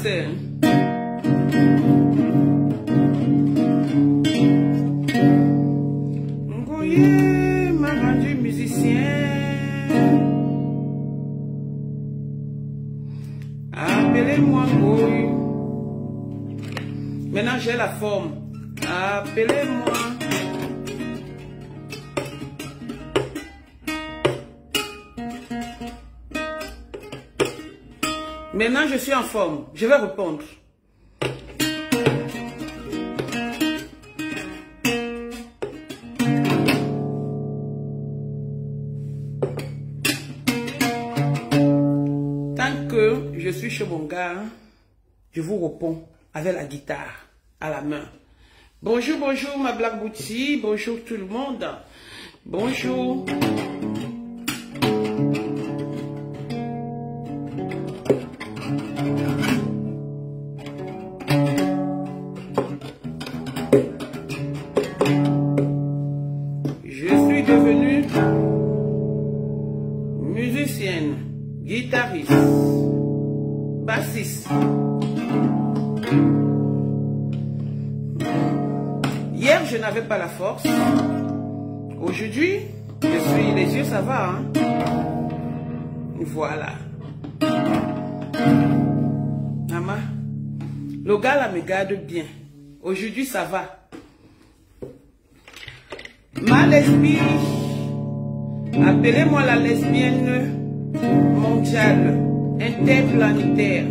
français. Ngoye m'a rendu musicien. Appelez-moi Ngoye. Maintenant j'ai la forme. Appelez-moi. Maintenant, je suis en forme. Je vais répondre. Tant que je suis chez mon gars, je vous réponds avec la guitare à la main. Bonjour, bonjour ma Black Boutique. Bonjour tout le monde. Bonjour. Guitariste, bassiste. Hier, je n'avais pas la force. Aujourd'hui, les yeux, ça va. Hein? Voilà. Maman, le gars là me garde bien. Aujourd'hui, ça va. Ma lesbienne, appelez-moi la lesbienne mondiale, interplanétaire.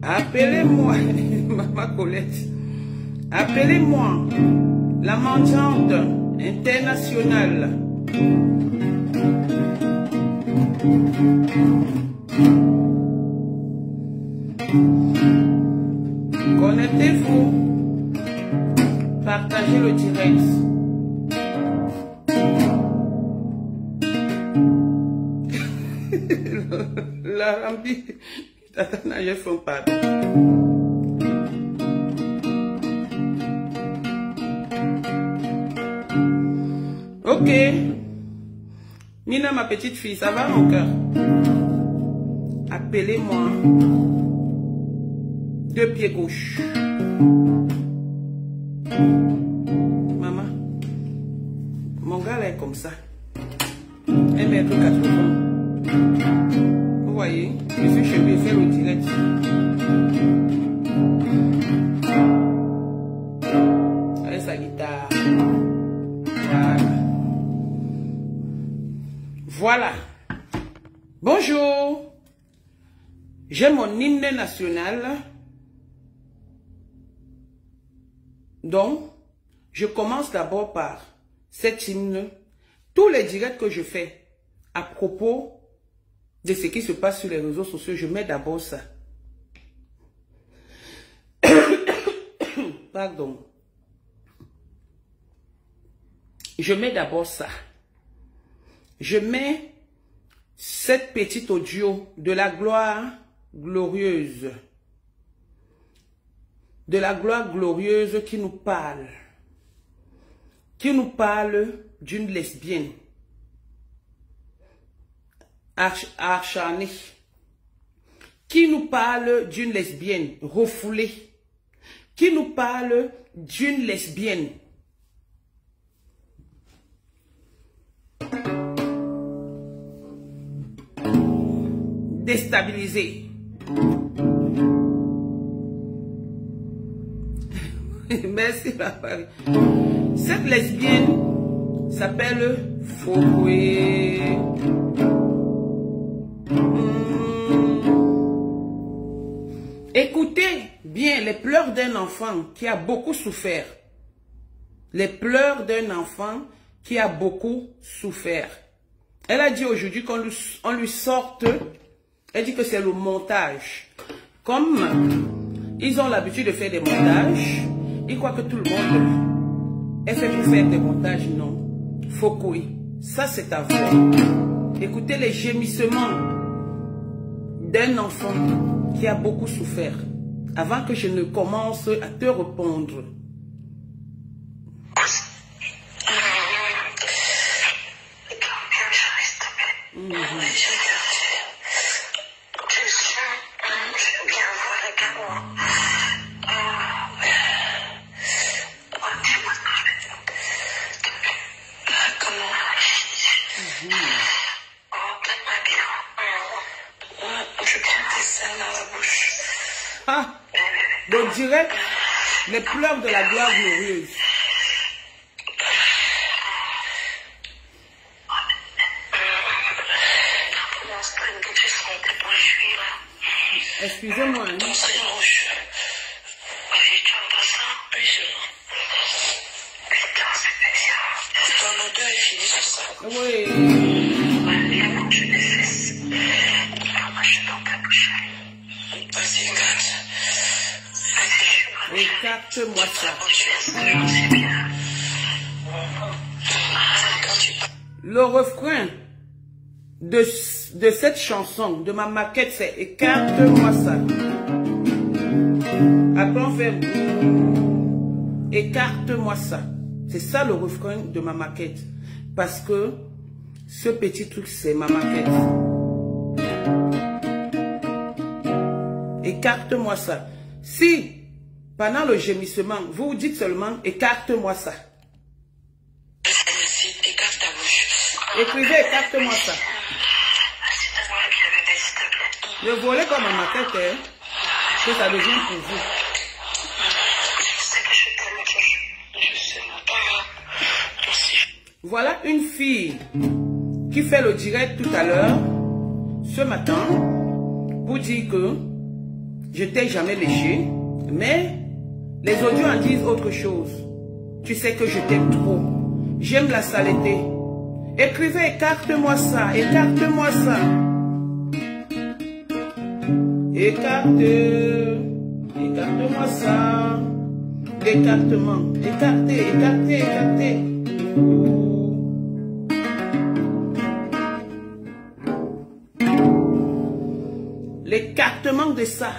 Appelez-moi, Maman Colette, appelez-moi la mendiante internationale. Connectez-vous, partagez le direct. La rambi, je fais pas. Ok. Nina, ma petite fille, ça va mon cœur? Appelez-moi deux pieds gauche. Maman, mon gars là est comme ça. 1m80. Vous voyez, je suis chez lui, faire le direct. Avec sa guitare. Voilà. Bonjour. J'ai mon hymne national. Donc, je commence d'abord par cet hymne. Tous les directs que je fais à propos de ce qui se passe sur les réseaux sociaux, je mets d'abord ça. Pardon. Je mets d'abord ça. Je mets cette petite audio de la gloire glorieuse. De la gloire glorieuse qui nous parle. Qui nous parle d'une lesbienne. Acharnée. Qui nous parle d'une lesbienne refoulée. Qui nous parle d'une lesbienne déstabilisée. Merci papa. Cette lesbienne s'appelle Fokoué. Écoutez bien les pleurs d'un enfant qui a beaucoup souffert. Les pleurs d'un enfant qui a beaucoup souffert. Elle a dit aujourd'hui qu'on lui sorte. Elle dit que c'est le montage. Comme ils ont l'habitude de faire des montages, ils croient que tout le monde est fait pour faire des montages. Non. Fokoué. Ça c'est ta voix. Écoutez les gémissements d'un enfant qui a beaucoup souffert. Avant que je ne commence à te répondre. direct les pleurs de la gloire glorieuse. Excusez-moi. Hein. Oui. Écarte-moi ça. Le refrain de cette chanson, de ma maquette, c'est écarte-moi ça. Après on fait écarte-moi ça. C'est ça le refrain de ma maquette. Parce que ce petit truc, c'est ma maquette. Écarte-moi ça. Si, pendant le gémissement, vous dites seulement écarte-moi ça. Écarte ta bouche. Écrivez écarte-moi ça. Le volet comme ma maquette, hein, que ça devient pour vous. Voilà une fille qui fait le direct tout à l'heure, ce matin, pour dire que je t'ai jamais léché, mais les audios en disent autre chose. Tu sais que je t'aime trop. J'aime la saleté. Écrivez, écarte-moi ça, écarte-moi ça. Écarte-moi ça. L'écartement. Écartez, écartez, écartez. L'écartement de ça.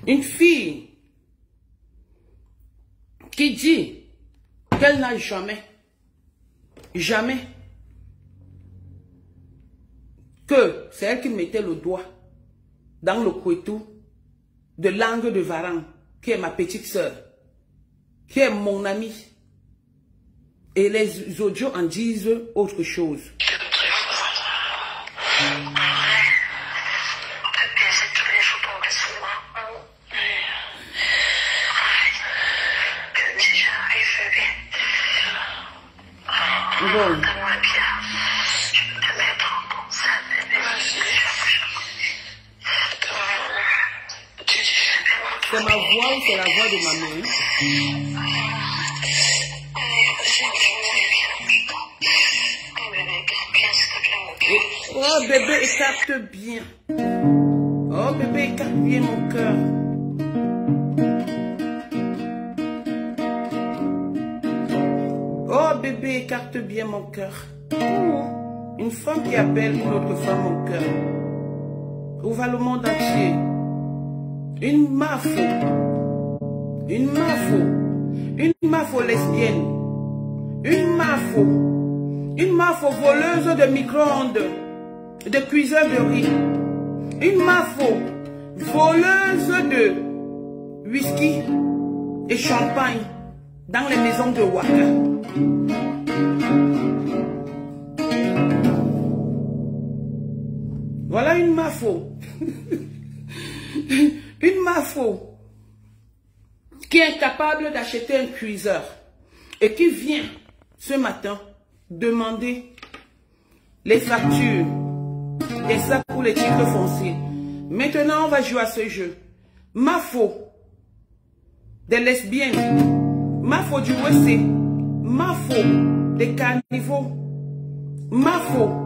Une fille qui dit qu'elle n'a jamais que c'est elle qui mettait le doigt dans le couteau de Langue de Varan, qui est ma petite sœur, qui est mon amie. Et les audios en disent autre chose. Bon. C'est ma voix ou c'est la voix de ma mère? Oh bébé, écarte bien. Oh bébé, écarte bien mon cœur. Oh bébé, écarte bien mon cœur. Une femme qui appelle une autre femme mon cœur. Où va le monde entier? Une mafo lesbienne. Une mafo voleuse de micro-ondes, de cuiseur de riz. Une mafo voleuse de whisky et champagne dans les maisons de Ouaka. Voilà une mafo. Une mafo qui est incapable d'acheter un cuiseur et qui vient ce matin demander les factures et ça pour les titres fonciers. Maintenant, on va jouer à ce jeu. Mafo des lesbiennes, mafo du WC, mafo des carnivaux, mafo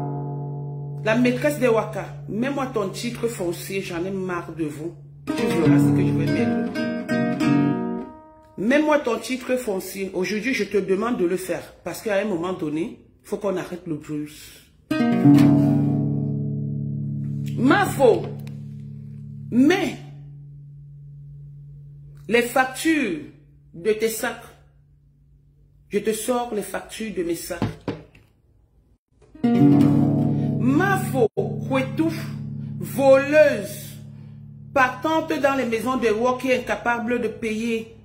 la maîtresse de Ouaka. Mets-moi ton titre foncier, j'en ai marre de vous. Tu verras ce que je vais mettre. Mets-moi ton titre foncier. Aujourd'hui, je te demande de le faire. Parce qu'à un moment donné, il faut qu'on arrête le blues. Mafo. Mais les factures de tes sacs, je te sors les factures de mes sacs. Mafo, Kouetou, voleuse, partante dans les maisons de roi qui est incapable de payer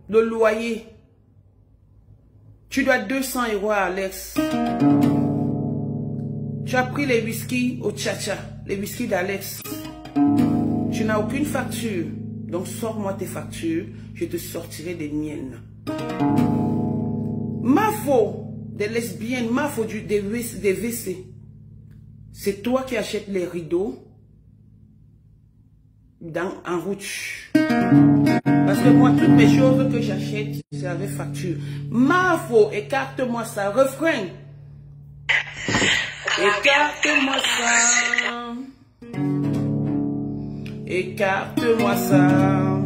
le loyer. Tu dois 200 € à Alex. Tu as pris les whisky au Tcha-Tcha, les whisky d'Alex. Tu n'as aucune facture Donc sors-moi tes factures, je te sortirai des miennes. Mafo des lesbiennes, Mafo des WC. C'est toi qui achètes les rideaux en route. Parce que moi, toutes mes choses que j'achète, c'est avec facture. Mafo, écarte-moi ça. Refrain. Écarte-moi ça. Écarte-moi ça.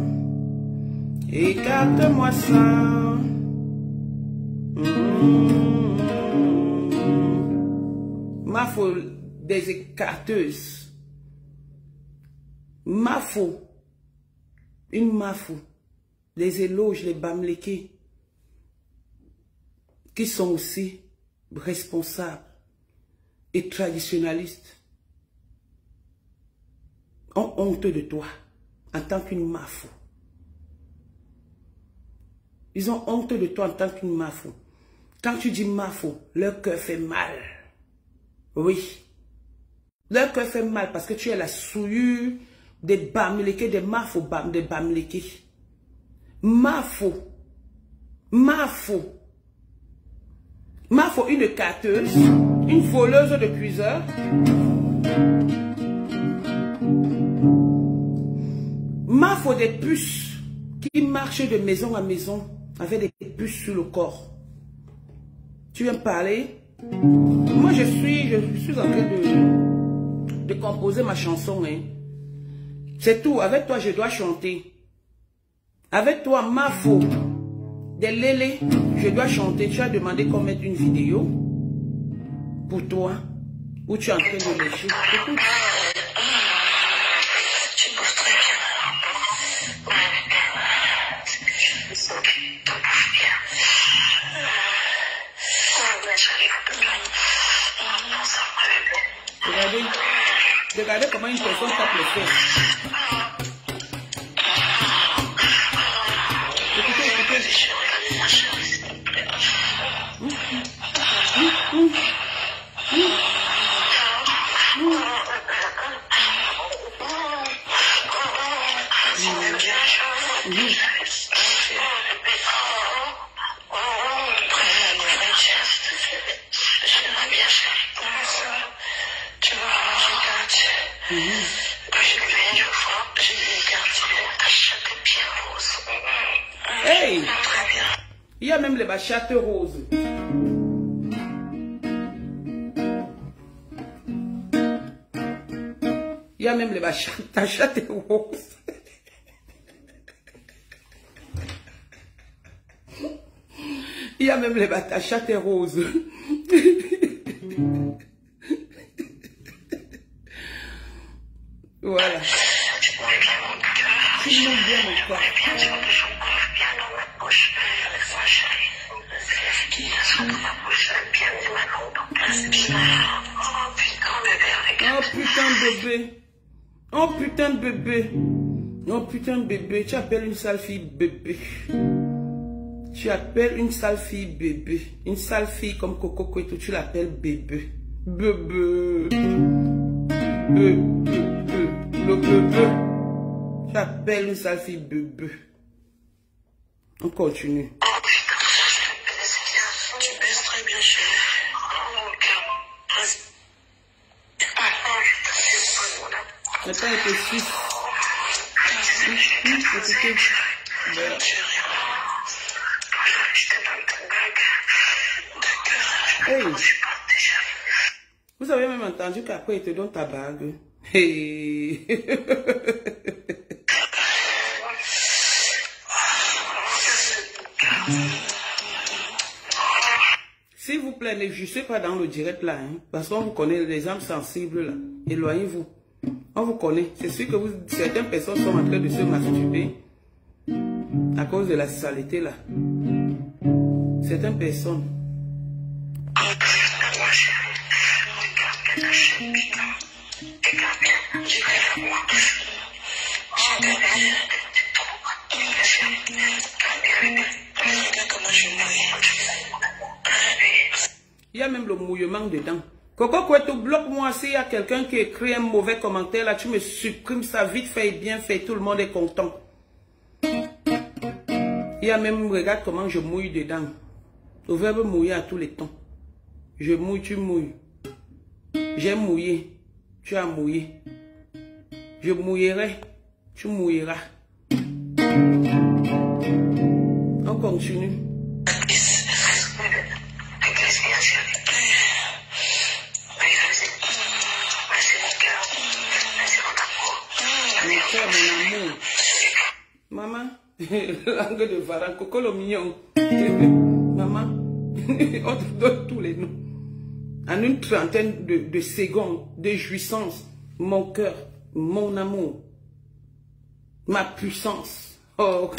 Écarte-moi ça. Mafo des écarteuses. Mafo. Une mafo. Les éloges, les bamlékés. Qui sont aussi responsables et traditionnalistes. Ont honte de toi. En tant qu'une mafo. Ils ont honte de toi en tant qu'une mafo. Quand tu dis mafo, leur cœur fait mal. Oui. Leur cœur fait mal parce que tu es la souillure des bamlékés, des mafo, des bamlékés. Mafo. Mafo. Mafo, une carteuse, une voleuse de cuiseur. Mafo des puces qui marchent de maison à maison avec des puces sur le corps. Tu viens me parler? Moi, je suis en train de composer ma chanson. Hein. C'est tout. Avec toi, je dois chanter. Avec toi, Mafo, des lélés, je dois chanter. Tu as demandé qu'on mette une vidéo pour toi où tu es en train de lécher. Écoute. Regardez comment une personne tape le feu. Écoutez, écoutez. Hey! Il y a même les bachates roses. Il y a même les bachates roses. Il y a même les bachates roses. Voilà. Tu m'aimes bien mon cœur. Oh putain de bébé. Oh putain de bébé. Oh putain de bébé. Tu appelles une sale fille bébé. Tu appelles une sale fille bébé. Une sale fille comme Coco Cueto, tu l'appelles bébé. Bébé. Le bébé. Tu appelles une sale fille bébé. On continue. Maintenant, il te suit. Écoutez. Hey. Vous avez même entendu qu'après, il te donne ta bague. Hey. S'il vous plaît, ne jugez pas dans le direct là, hein, parce qu'on vous connaît les âmes sensibles là. Éloignez-vous. On vous connaît. C'est sûr que certaines personnes sont en train de se masturber à cause de la saleté là. Certaines personnes. Il y a même le mouillement dedans. Coco Cueto, bloque-moi s'il y a quelqu'un qui écrit un mauvais commentaire là, tu me supprimes ça vite fait et bien fait, tout le monde est content. y a même, regarde comment je mouille dedans. Le verbe mouiller à tous les temps. Je mouille, tu mouilles. J'ai mouillé, tu as mouillé. Je mouillerai, tu mouilleras. On continue. Mon cœur, mon amour. Maman, langue de varan, coco le mignon. Maman, on te donne tous les noms. En une trentaine de secondes de jouissance, mon cœur, mon amour, ma puissance. Oh.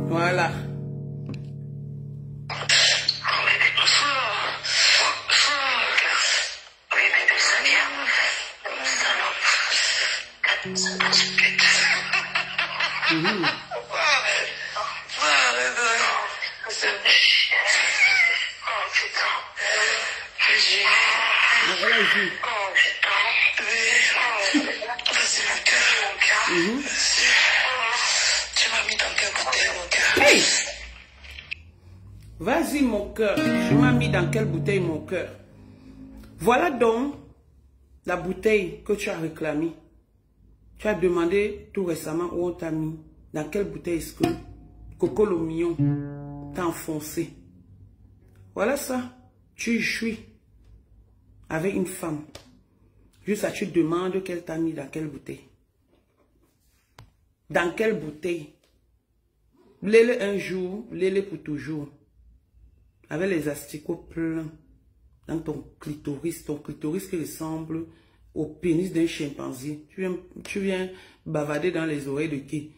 Voilà. Tu m'as mis dans quelle bouteille, mon cœur? Hey! Vas-y, mon cœur. Tu m'as mis dans quelle bouteille, mon cœur? Voilà donc la bouteille que tu as réclamée. Tu as demandé tout récemment où on t'a mis. Dans quelle bouteille est-ce que Coco le mignon t'a enfoncé? Voilà ça. Tu jouis avec une femme. Juste à tu demandes qu'elle t'a mis dans quelle bouteille. Dans quelle bouteille? Lèle un jour, lèle pour toujours. Avec les asticots pleins dans ton clitoris qui ressemble au pénis d'un chimpanzé. Tu viens bavader dans les oreilles de qui?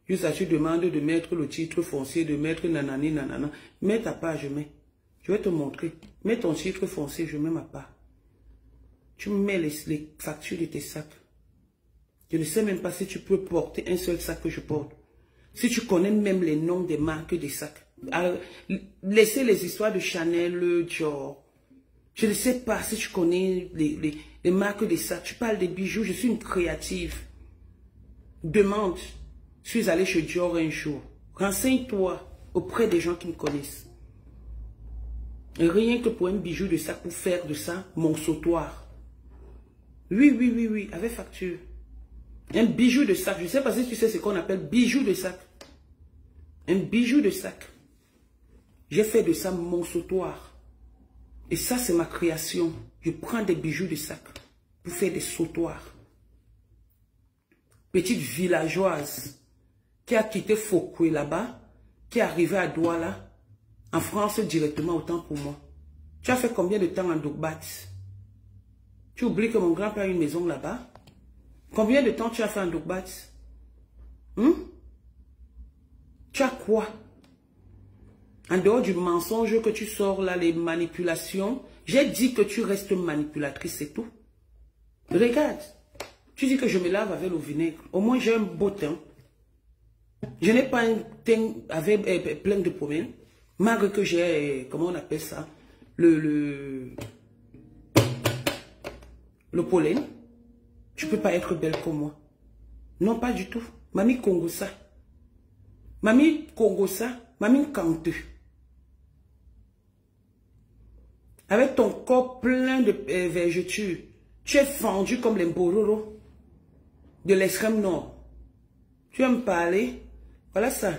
Juste à tu demandes de mettre le titre foncier, de mettre nanani nanana. Mets ta part, je mets. Je vais te montrer. Mets ton titre foncier, je mets ma part. Tu mets les factures de tes sacs. Je ne sais même pas si tu peux porter un seul sac que je porte. Si tu connais même les noms des marques des sacs. Laissez les histoires de Chanel, Dior. Je ne sais pas si tu connais les marques des sacs. Tu parles des bijoux, je suis une créative. Demande. Je suis allée chez Dior un jour. Renseigne-toi auprès des gens qui me connaissent. Rien que pour un bijou de sac, pour faire de ça mon sautoir. Oui, avec facture. Un bijou de sac. Je ne sais pas si tu sais ce qu'on appelle bijou de sac. Un bijou de sac. J'ai fait de ça mon sautoir. Et ça, c'est ma création. Je prends des bijoux de sac pour faire des sautoirs. Petite villageoise qui a quitté Fokoué là-bas, qui est arrivée à Douala, en France directement, autant pour moi. Tu as fait combien de temps en Dokbat? Tu oublies que mon grand-père a une maison là-bas? Combien de temps tu as fait en Dokbat? Tu as quoi? En dehors du mensonge que tu sors là, les manipulations, j'ai dit que tu restes manipulatrice, c'est tout. Regarde, tu dis que je me lave avec le vinaigre. Au moins j'ai un beau teint. Je n'ai pas un teint avec plein de problèmes. Malgré que j'ai, comment on appelle ça, le pollen. Tu ne peux pas être belle comme moi. Non, pas du tout. Mamie Kongosa. Mamie Kongosa. Mamie Kante. Avec ton corps plein de vergetures. Tu es fendu comme les Mbororo de l'extrême nord. Tu vas me parler? Voilà ça.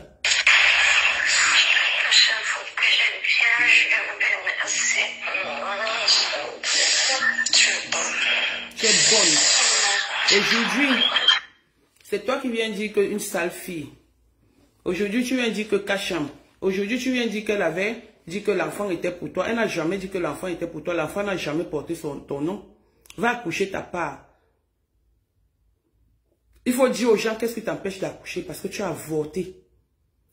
Tu es bonne. Aujourd'hui, c'est toi qui viens dire qu'une sale fille. Aujourd'hui, tu viens dire que Kacham. Aujourd'hui, tu viens dire qu'elle avait dit que l'enfant était pour toi. Elle n'a jamais dit que l'enfant était pour toi. L'enfant n'a jamais porté ton nom. Va accoucher ta part. Il faut dire aux gens qu'est-ce qui t'empêche d'accoucher parce que tu as avorté.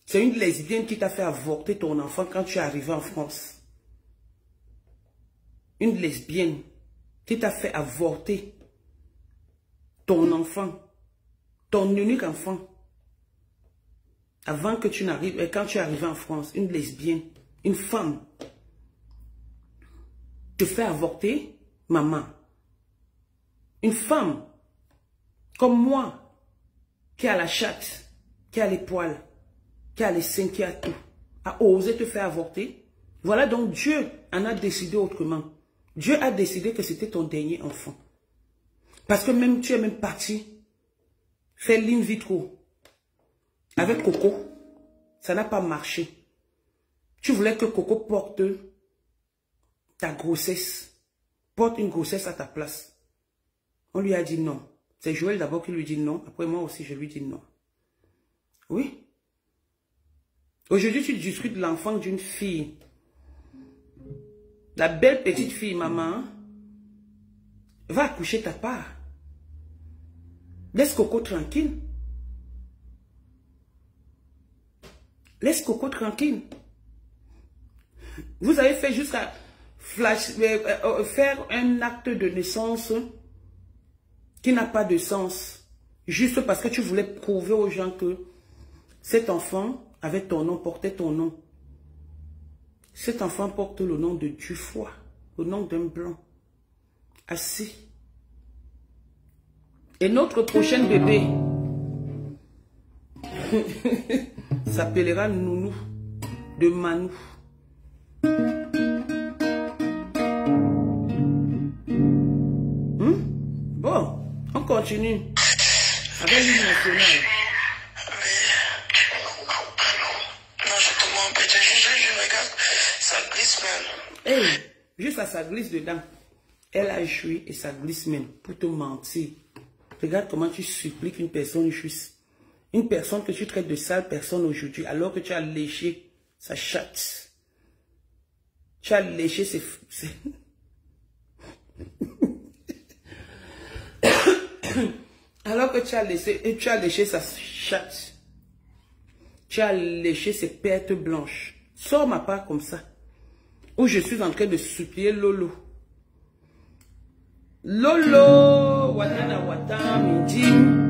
C'est une lesbienne qui t'a fait avorter ton enfant quand tu es arrivé en France. Une lesbienne qui t'a fait avorter ton enfant, ton unique enfant. Avant que tu n'arrives, quand tu es arrivé en France, une lesbienne, une femme, te fait avorter, maman. Une femme Comme moi, qui a la chatte, qui a les poils, qui a les seins, qui a tout, a osé te faire avorter. Voilà donc Dieu en a décidé autrement. Dieu a décidé que c'était ton dernier enfant. Parce que même tu es même parti faire l'in vitro avec Coco. Ça n'a pas marché. Tu voulais que Coco porte ta grossesse. Porte une grossesse à ta place. On lui a dit non. C'est Joël d'abord qui lui dit non. Après moi aussi je lui dis non. Oui. Aujourd'hui tu discutes de l'enfant d'une fille. La belle petite fille, maman, va accoucher ta part. Laisse Coco tranquille. Laisse Coco tranquille. Vous avez fait jusqu'à faire un acte de naissance qui n'a pas de sens. Juste parce que tu voulais prouver aux gens que cet enfant avait ton nom, portait ton nom. Cet enfant porte le nom de Dufoy, le nom d'un blanc, assis. Et notre prochain bébé s'appellera Nounou, de Manou. Bon, on continue avec l'hymne national. Hey, juste à ça glisse dedans. Elle a joué et ça glisse même pour te mentir. Regarde comment tu suppliques une personne juste. Une personne que tu traites de sale personne aujourd'hui alors que tu as léché sa chatte. Tu as léché ses... alors que tu as léché sa chatte. Tu as léché ses pertes blanches. Sors ma part comme ça. Où je suis en train de supplier Lolo. Lolo, Watana Wata, Mindim.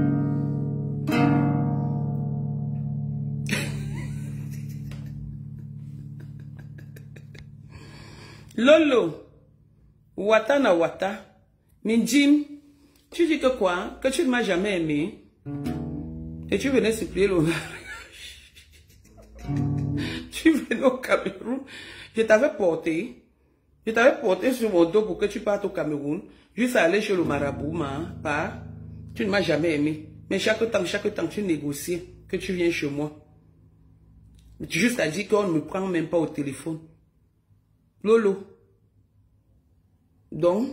Lolo, Watana Wata, Mindim. Tu dis que quoi? Que tu ne m'as jamais aimé. Et tu venais supplier Lolo. Tu venais au Cameroun. Je t'avais porté sur mon dos pour que tu partes au Cameroun, juste aller chez le marabout, tu ne m'as jamais aimé. Mais chaque temps, tu négociais que tu viens chez moi. Tu juste as dit qu'on ne me prend même pas au téléphone. Lolo. Donc,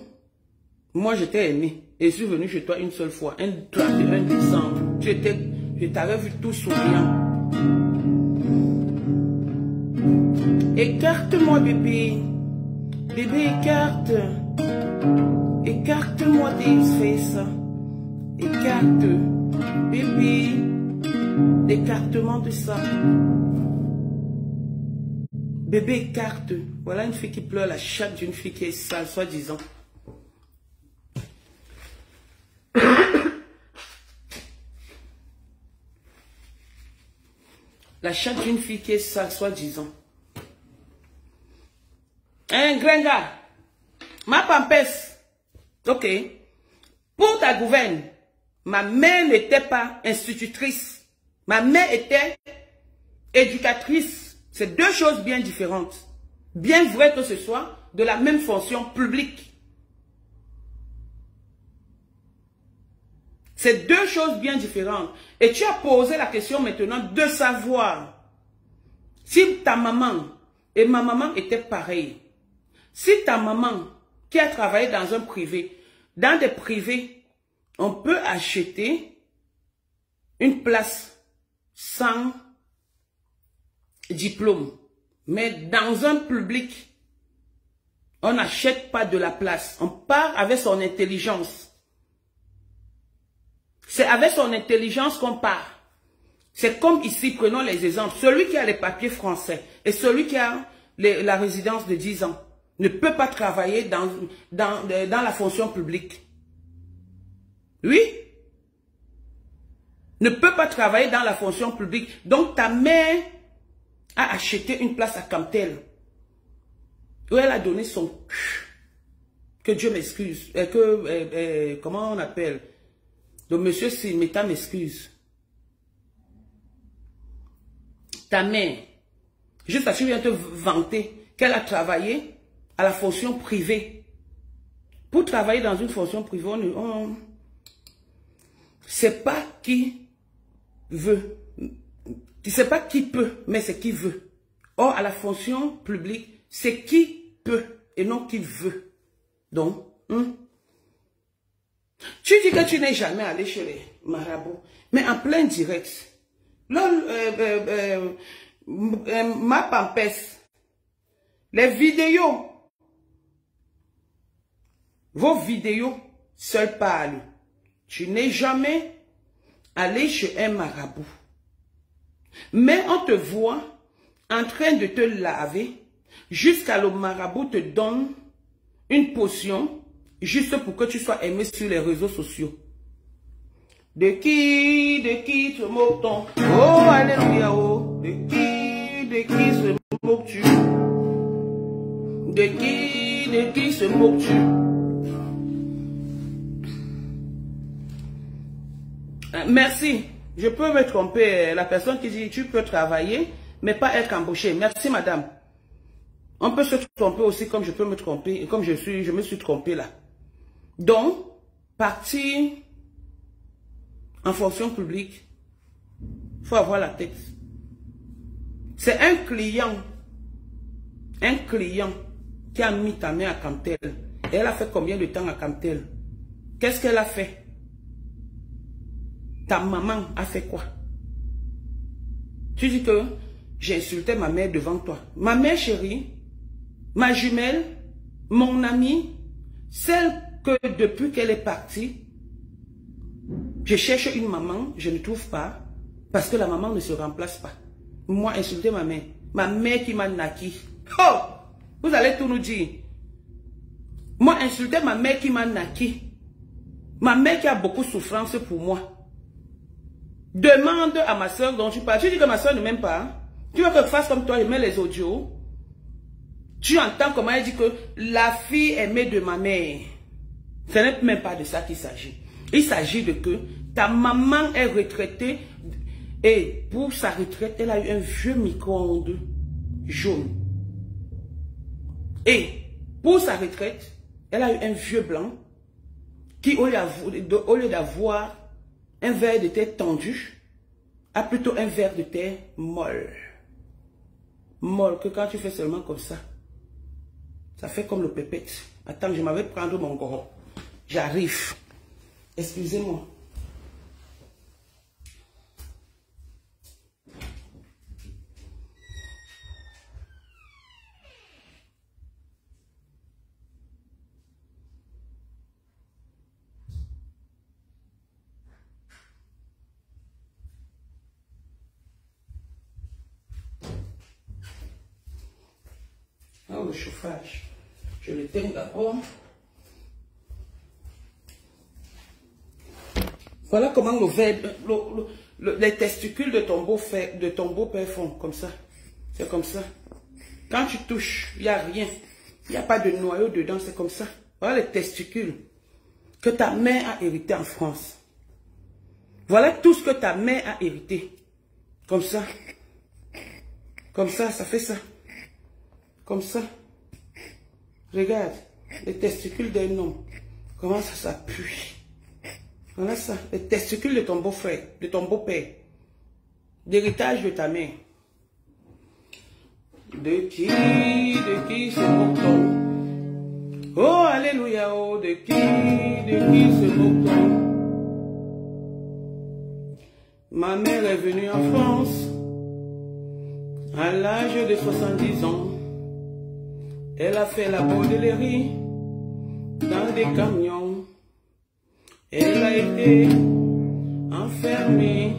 moi je t'ai aimé et je suis venu chez toi une seule fois, un 31 décembre. Je t'avais vu tout souriant. Écarte-moi, bébé. Bébé, écarte. Écarte-moi tes fesses. Écarte. Bébé. L'écartement de ça. Bébé, écarte. Voilà une fille qui pleure la chatte d'une fille qui est sale, soi-disant. La chatte d'une fille qui est sale, soi-disant. Hein, Grenga, ma pampesse, ok, pour ta gouverne, ma mère n'était pas institutrice, ma mère était éducatrice, c'est deux choses bien différentes, bien vrai que ce soit de la même fonction publique. C'est deux choses bien différentes. Et tu as posé la question maintenant de savoir si ta maman et ma maman étaient pareilles. Si ta maman, qui a travaillé dans un privé, dans des privés, on peut acheter une place sans diplôme. Mais dans un public, on n'achète pas de la place. On part avec son intelligence. C'est avec son intelligence qu'on part. C'est comme ici, prenons les exemples. Celui qui a les papiers français et celui qui a la résidence de 10 ans ne peut pas travailler dans la fonction publique. Oui. Ne peut pas travailler dans la fonction publique. Donc ta mère a acheté une place à Cantel. Où elle a donné son cul. Que Dieu m'excuse. Comment on appelle? Donc, monsieur Simeta m'excuse. Ta mère, juste parce que tu viens te vanter qu'elle a travaillé à la fonction privée. Pour travailler dans une fonction privée, c'est pas qui veut. C'est pas qui peut, mais c'est qui veut. Or, à la fonction publique, c'est qui peut et non qui veut. Donc, tu dis que tu n'es jamais allé chez les marabouts, mais en plein direct. Ma pampesse, les vidéos, vos vidéos seules parlent. Tu n'es jamais allé chez un marabout. Mais on te voit en train de te laver jusqu'à le marabout te donne une potion juste pour que tu sois aimé sur les réseaux sociaux. De qui te moque-t-on? Oh, alléluia, oh. De qui se moques-tu? De qui se moques-tu? Merci. Je peux me tromper. La personne qui dit tu peux travailler, mais pas être embauché. Merci, madame. On peut se tromper aussi comme je peux me tromper, et comme je me suis trompé là. Donc, partir en fonction publique, il faut avoir la tête. C'est un client qui a mis ta main à Camtel. Et elle a fait combien de temps à Camtel? Qu'est-ce qu'elle a fait? Ta maman a fait quoi? Tu dis que j'ai insulté ma mère devant toi. Ma mère chérie, ma jumelle, mon amie, celle que depuis qu'elle est partie, je cherche une maman, je ne trouve pas, parce que la maman ne se remplace pas. Moi, insulter ma mère qui m'a naquis. Oh! Vous allez tout nous dire. Moi, insulter ma mère qui m'a naquis. Ma mère qui a beaucoup de souffrance pour moi. Demande à ma soeur dont tu parles. Tu dis que ma soeur ne m'aime pas. Tu veux que je fasse comme toi, je mets les audios. Tu entends comment elle dit que la fille aimée de ma mère. Ce n'est même pas de ça qu'il s'agit. Il s'agit de que ta maman est retraitée et pour sa retraite, elle a eu un vieux micro-ondes jaune. Et pour sa retraite, elle a eu un vieux blanc qui, au lieu d'avoir un verre de terre tendu, a plutôt un verre de terre molle. Molle, que quand tu fais seulement comme ça, ça fait comme le pépette. Attends, je m'avais prendre mon goron. J'arrive. Excusez-moi. Oh, le chauffage. Je l'éteins d'abord. Voilà comment les testicules de ton beau-père font, comme ça. C'est comme ça. Quand tu touches, il n'y a rien. Il n'y a pas de noyau dedans, c'est comme ça. Voilà les testicules que ta mère a hérité en France. Voilà tout ce que ta mère a hérité. Comme ça. Comme ça, ça fait ça. Comme ça. Regarde, les testicules d'un homme. Comment ça pue. Voilà ça, les testicules de ton beau-frère, de ton beau-père. L'héritage de ta mère. De qui se moque-t-on? Oh, alléluia, oh, de qui se moque-t-on? Ma mère est venue en France à l'âge de 70 ans. Elle a fait la bordellerie dans des camions. Elle a été enfermée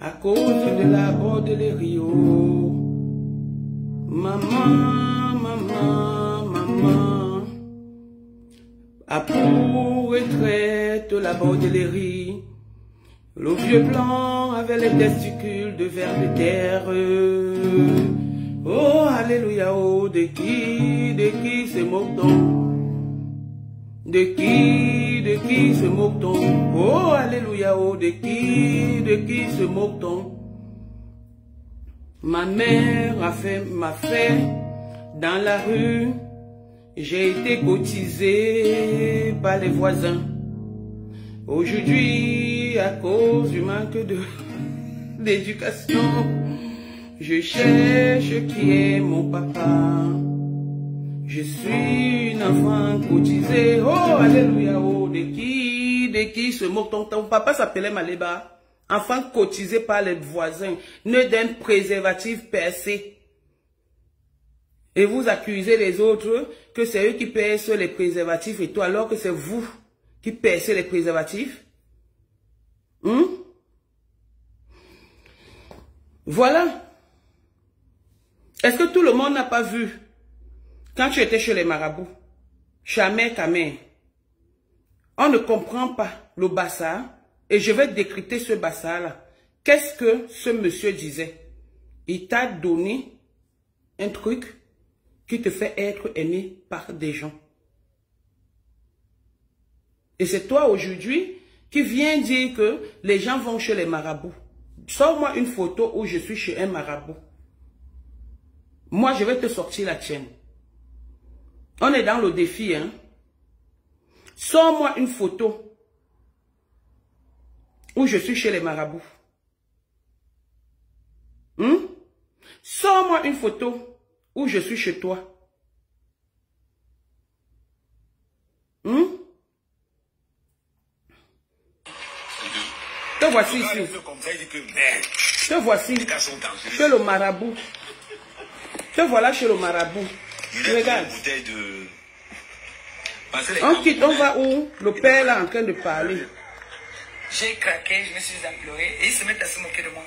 à cause de la bordellerie. Oh. Maman, maman, maman, a pour retraite la bordellerie. Le vieux blanc avait les testicules de vers de terre. Oh, alléluia, oh, de qui se moque-t-on? De qui qui se moque-t-on? Oh, alléluia, oh, de qui se moque-t-on? Ma mère m'a fait dans la rue. J'ai été cotisé par les voisins. Aujourd'hui, à cause du manque d'éducation, je cherche qui est mon papa. Je suis une enfant cotisée. Oh, alléluia, oh, de qui se moque ton papa s'appelait Maléba. Enfant cotisé par les voisins, né d'un préservatif percé. Et vous accusez les autres que c'est eux qui percent les préservatifs et tout, alors que c'est vous qui percez les préservatifs. Voilà. Est-ce que tout le monde n'a pas vu quand tu étais chez les marabouts, jamais ta mère, on ne comprend pas le bazar et je vais décrypter ce bazar-là. Qu'est-ce que ce monsieur disait? Il t'a donné un truc qui te fait être aimé par des gens. Et c'est toi aujourd'hui qui viens dire que les gens vont chez les marabouts. Sors-moi une photo où je suis chez un marabout. Moi, je vais te sortir la tienne. On est dans le défi, hein. Sors-moi une photo où je suis chez les marabouts. Sors-moi une photo où je suis chez toi. Te voici ici. Te voici chez le marabout. Te voilà chez le marabout. Regarde. On quitte, on va où? Le père là en train de parler. J'ai craqué, je me suis imploré et ils se mettent à se moquer de moi.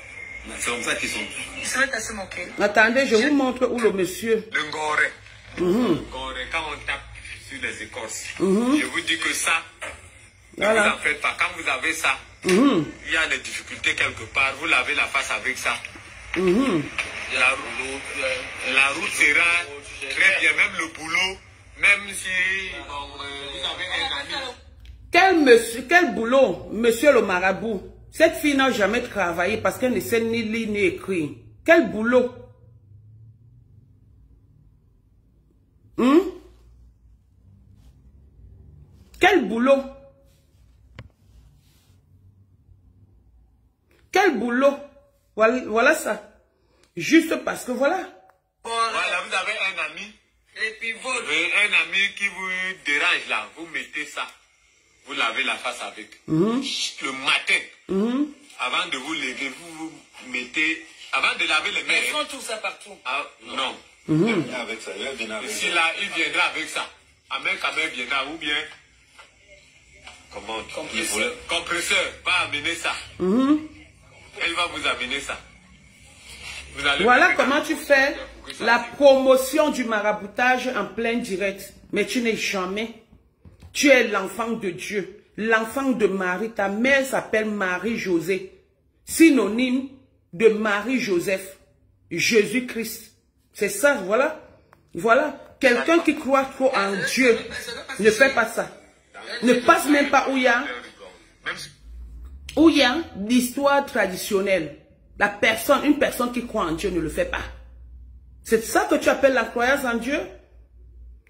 C'est comme ça qu'ils sont. Ils se mettent à se moquer. Attendez, je vous montre où le monsieur. Le ngoré. Ngoré, quand on tape sur les écorces, je vous dis que ça, voilà. Ne vous en faites pas. Quand vous avez ça, il y a des difficultés quelque part, vous lavez la face avec ça. La route sera très bien, même le boulot, même si vous avez un ami. Quel boulot, monsieur le marabout? Cette fille n'a jamais travaillé parce qu'elle ne sait ni lire ni écrire. Quel boulot? Quel boulot? Quel boulot? Voilà ça. Juste parce que voilà. Voilà, vous avez un ami. Et puis votre... Un ami qui vous dérange là, vous mettez ça. Vous lavez la face avec. Le matin, avant de vous lever, vous mettez... Avant de laver les mains... Ils font tout ça partout. Ah, non. Avec ça, Si là, il viendra avec ça. Amen, Kamen viendra, ou bien... Comment? Compresseur va amener ça. Elle va vous amener ça. Voilà comment tu fais la promotion du maraboutage en plein direct. Mais tu n'es jamais. Tu es l'enfant de Dieu, l'enfant de Marie. Ta mère s'appelle Marie-Josée, synonyme de Marie-Joseph, Jésus-Christ. C'est ça, voilà. Voilà. Quelqu'un qui croit trop en Dieu ne fait pas ça. Ne passe même pas où il y a l'histoire traditionnelle. Une personne qui croit en Dieu ne le fait pas. C'est ça que tu appelles la croyance en Dieu?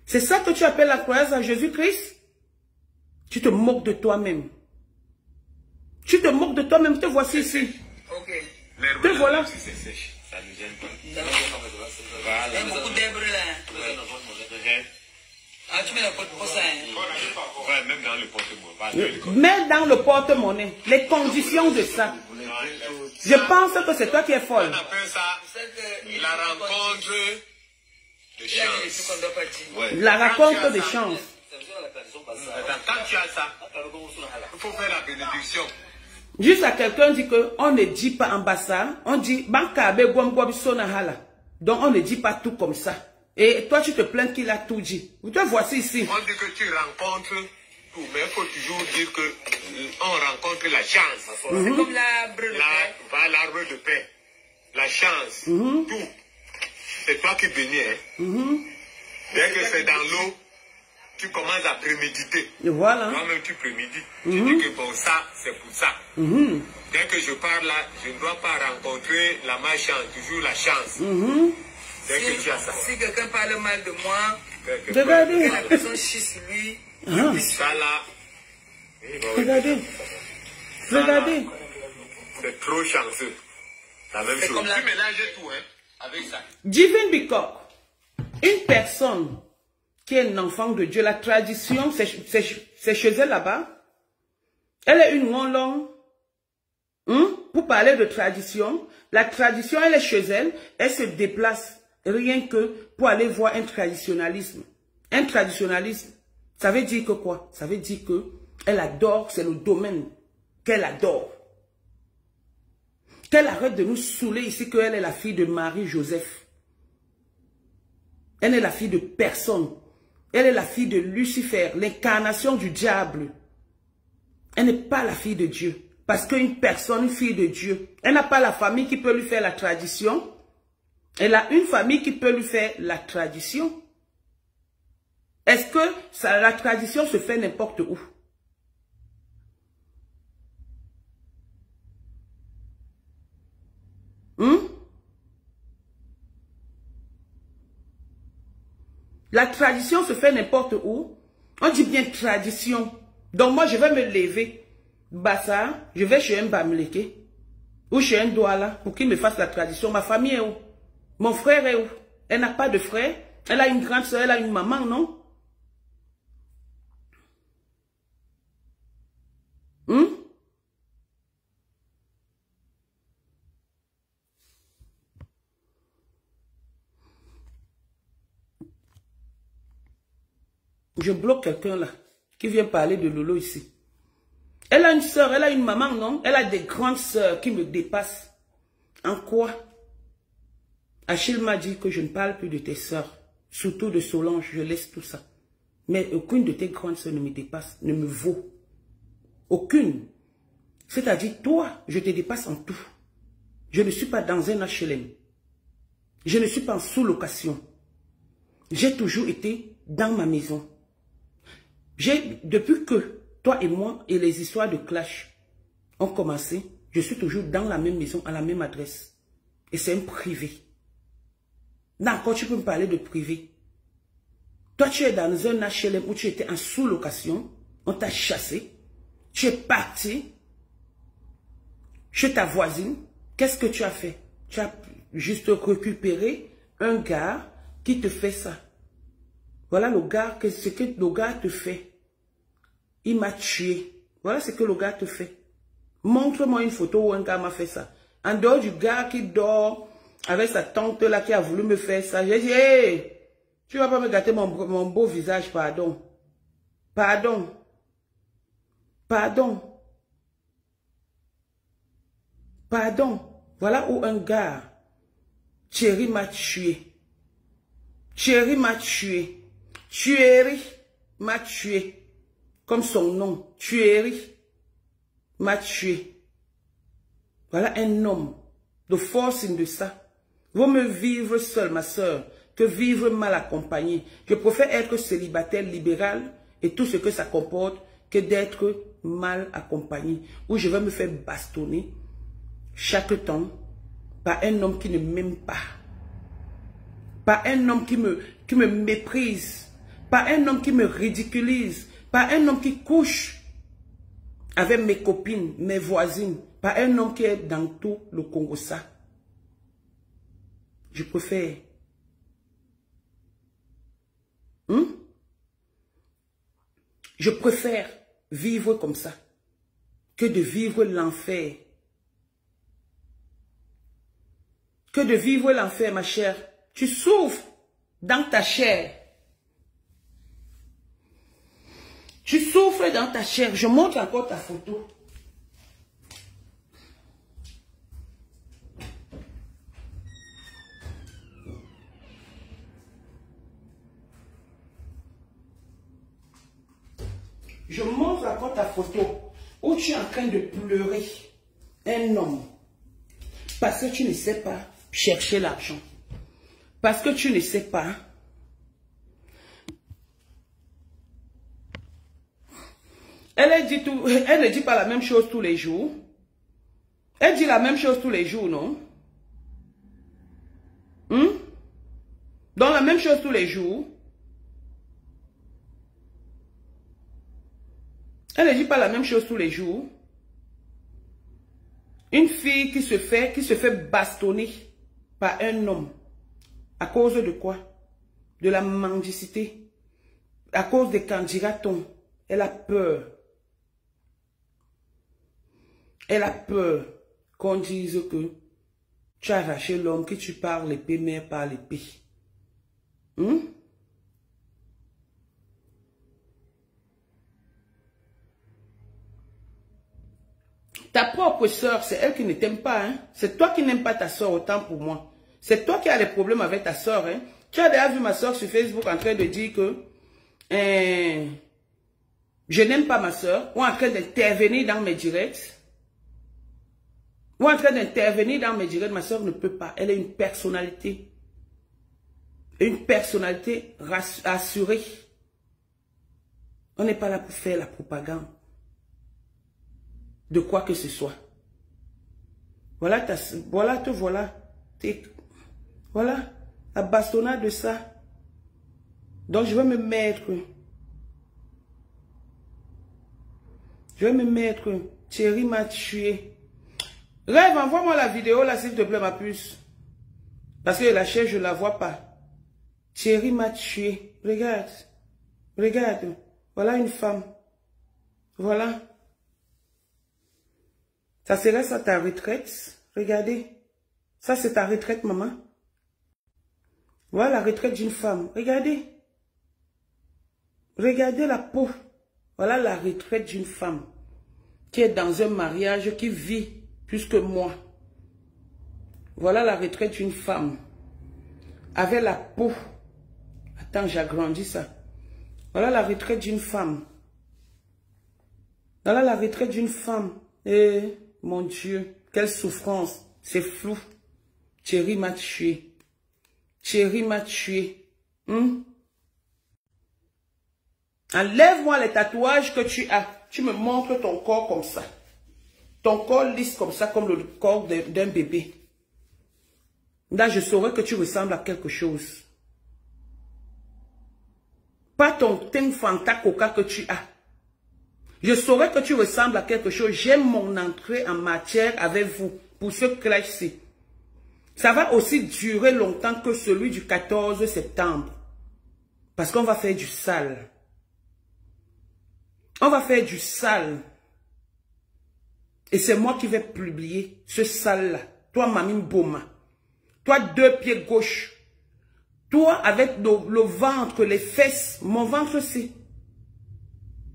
C'est ça que tu appelles la croyance en Jésus-Christ? Tu te moques de toi-même. Tu te moques de toi-même. Te voici ici. Ok. Te voilà. Ça ne gêne pas. Il y a beaucoup d'herbes là. Ah, tu mets la porte pour ça, hein? Ouais, même dans le porte-monnaie. Mets dans le porte-monnaie les conditions de ça. Je pense que c'est toi qui es folle. On appelle ça la rencontre de chance. La rencontre de chance. Quand tu as ça, il faut faire la bénédiction. Juste à quelqu'un dit que on ne dit pas ambassade, on dit bankabe gwamgwabi sonahala. Donc on ne dit pas tout comme ça. Et toi tu te plains qu'il a tout dit. Vous te voici ici. On dit que tu rencontres tout, mais il faut toujours dire que on rencontre la chance. C'est comme l'arbre de paix. L'arbre de paix. La chance. Tout. C'est toi qui bénis. Hein? Dès que c'est dans l'eau, tu commences à préméditer. Et voilà. Toi-même, tu prémédites. Tu dis que bon, ça, c'est pour ça. Dès que je pars là, je ne dois pas rencontrer la malchance, toujours la chance. Dès que tu as ça. Si quelqu'un parle mal de moi, Regardez. que la personne chie sur lui, Ça là, Regardez. Regardez. c'est trop chanceux. La même chose. comme la- Tu mélanges tout, hein, avec ça. Divine Bicop, une personne qui est un enfant de Dieu, la tradition, c'est chez elle là-bas. Elle est une longue. Pour parler de tradition, la tradition, elle est chez elle, elle se déplace rien que pour aller voir un traditionnalisme. Un traditionnalisme, ça veut dire que quoi? Ça veut dire que elle adore, c'est le domaine qu'elle adore. Qu'elle arrête de nous saouler ici qu'elle est la fille de Marie-Joseph. Elle est la fille de personne. Elle est la fille de Lucifer, l'incarnation du diable. Elle n'est pas la fille de Dieu. Parce qu'une personne, une fille de Dieu, elle n'a pas la famille qui peut lui faire la tradition. Elle a une famille qui peut lui faire la tradition. Est-ce que la tradition se fait n'importe où? La tradition se fait n'importe où. On dit bien tradition. Donc moi, je vais me lever. Bassa, je vais chez un Bamileke. Ou chez un Douala pour qu'il me fasse la tradition. Ma famille est où? Mon frère est où? Elle n'a pas de frère. Elle a une grande soeur, elle a une maman, non? Je bloque quelqu'un là, qui vient parler de Lolo ici. Elle a une soeur, elle a une maman, non? Elle a des grandes soeurs qui me dépassent. En quoi? Achille m'a dit que je ne parle plus de tes soeurs, surtout de Solange, je laisse tout ça. Mais aucune de tes grandes soeurs ne me dépasse, ne me vaut. Aucune. C'est-à-dire, toi, je te dépasse en tout. Je ne suis pas dans un HLM. Je ne suis pas en sous-location. J'ai toujours été dans ma maison. Depuis que toi et moi et les histoires de clash ont commencé, je suis toujours dans la même maison, à la même adresse. Et c'est un privé. Là encore, tu peux me parler de privé. Toi, tu es dans un HLM où tu étais en sous-location, on t'a chassé, tu es parti chez ta voisine. Qu'est-ce que tu as fait? Tu as juste récupéré un gars qui te fait ça. Voilà le gars, ce que le gars te fait. Il m'a tué. Voilà ce que le gars te fait. Montre-moi une photo où un gars m'a fait ça. En dehors du gars qui dort avec sa tante là qui a voulu me faire ça. J'ai dit, hey, tu vas pas me gâter mon beau visage, pardon. Pardon. Pardon. Pardon. Voilà où un gars, Thierry m'a tué. Thierry m'a tué. Thierry m'a tué. Comme son nom, Thierry m'a tué. Voilà un homme de force de ça. Vaut mieux vivre seul, ma soeur, que vivre mal accompagné. Je préfère être célibataire, libéral et tout ce que ça comporte que d'être mal accompagné. Où je vais me faire bastonner chaque temps par un homme qui ne m'aime pas. Par un homme qui me méprise. Par un homme qui me ridiculise. Par un homme qui couche avec mes copines, mes voisines. Par un homme qui est dans tout le Congo. Ça. Je préfère. Je préfère vivre comme ça que de vivre l'enfer. Que de vivre l'enfer, ma chère. Tu souffres dans ta chair. Tu souffres dans ta chair. Je montre encore ta photo. Je montre encore ta photo où tu es en train de pleurer. Un homme. Parce que tu ne sais pas chercher l'argent. Parce que tu ne sais pas Elle ne dit pas la même chose tous les jours. Elle dit la même chose tous les jours, non? Donc la même chose tous les jours. Elle ne dit pas la même chose tous les jours. Une fille qui se fait bastonner par un homme. À cause de quoi? De la mendicité. À cause des candidatons. Elle a peur. Elle a peur qu'on dise que tu as arraché l'homme, que tu parles l'épée, mais par l'épée. Ta propre soeur, c'est elle qui ne t'aime pas. Hein? C'est toi qui n'aimes pas ta soeur autant pour moi. C'est toi qui as des problèmes avec ta soeur. Hein? Tu as déjà vu ma soeur sur Facebook en train de dire que je n'aime pas ma soeur, ou en train d'intervenir dans mes directs. Ou en train d'intervenir dans mes directs, ma soeur ne peut pas. Elle est une personnalité. Une personnalité assurée. On n'est pas là pour faire la propagande de quoi que ce soit. Voilà, voilà la bastonnade de ça. Donc je vais me mettre. Thierry m'a tué. Rêve, envoie-moi la vidéo là s'il te plaît ma puce. Parce que la chaise je ne la vois pas. Thierry m'a tué. Regarde. Regarde. Voilà une femme. Voilà. Ça serait ça ta retraite. Regardez. Ça c'est ta retraite maman. Voilà la retraite d'une femme. Regardez. Regardez la peau. Voilà la retraite d'une femme. Qui est dans un mariage, qui vit plus que moi. Voilà la retraite d'une femme. Avec la peau. Attends, j'agrandis ça. Voilà la retraite d'une femme. Voilà la retraite d'une femme. Et mon Dieu, quelle souffrance. C'est flou. Thierry m'a tué. Thierry m'a tué. Enlève-moi les tatouages que tu as. Tu me montres ton corps comme ça. Ton corps lisse comme ça, comme le corps d'un bébé. Là, je saurais que tu ressembles à quelque chose. Pas ton teint fanta coca que tu as. Je saurais que tu ressembles à quelque chose. J'aime mon entrée en matière avec vous. Pour ce clash-ci. Ça va aussi durer longtemps que celui du 14 septembre. Parce qu'on va faire du sale. On va faire du sale. Et c'est moi qui vais publier ce sale-là. Toi, Mamine Boma. Toi, 2 pieds gauche. Toi, avec le ventre, les fesses. Mon ventre, c'est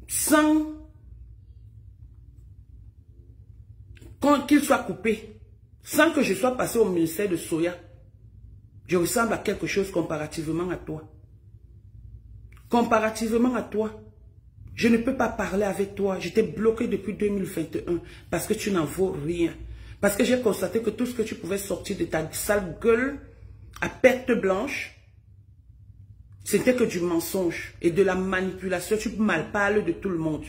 sans qu'il soit coupé. Sans que je sois passé au ministère de Soya. Je ressemble à quelque chose comparativement à toi. Comparativement à toi. Je ne peux pas parler avec toi. J'étais bloqué depuis 2021 parce que tu n'en vaux rien. Parce que j'ai constaté que tout ce que tu pouvais sortir de ta sale gueule à perte blanche, c'était que du mensonge et de la manipulation. Tu mal parles de tout le monde.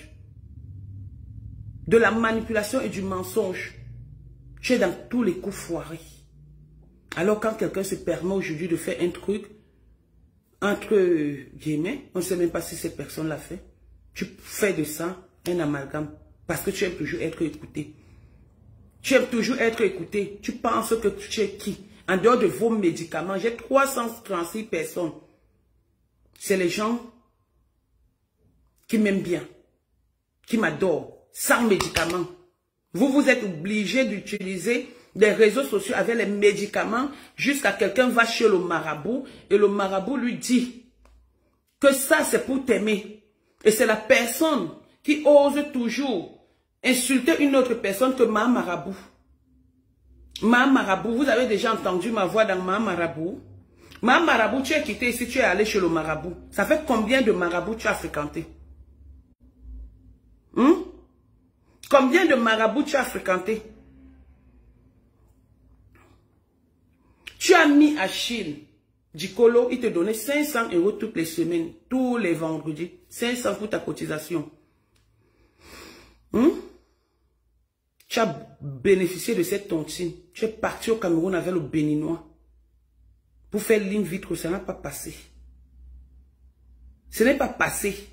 De la manipulation et du mensonge. Tu es dans tous les coups foirés. Alors quand quelqu'un se permet aujourd'hui de faire un truc, entre guillemets, on ne sait même pas si cette personne l'a fait. Tu fais de ça un amalgame parce que tu aimes toujours être écouté. Tu aimes toujours être écouté. Tu penses que tu es qui? En dehors de vos médicaments, j'ai 336 personnes. C'est les gens qui m'aiment bien, qui m'adorent, sans médicaments. Vous êtes obligé d'utiliser des réseaux sociaux avec les médicaments jusqu'à quelqu'un va chez le marabout et le marabout lui dit que ça c'est pour t'aimer. Et c'est la personne qui ose toujours insulter une autre personne que ma marabout. Ma marabout, vous avez déjà entendu ma voix dans ma marabout. Ma marabout, tu es quitté ici, tu es allé chez le marabout. Ça fait combien de marabouts tu as fréquenté? Combien de marabouts tu as fréquenté? Tu as mis à Chine. Dicolo, il te donnait 500 € toutes les semaines, tous les vendredis. 500 pour ta cotisation. Tu as bénéficié de cette tontine. Tu es parti au Cameroun avec le Béninois. Pour faire ligne vitre, ça n'a pas passé. Ce n'est pas passé.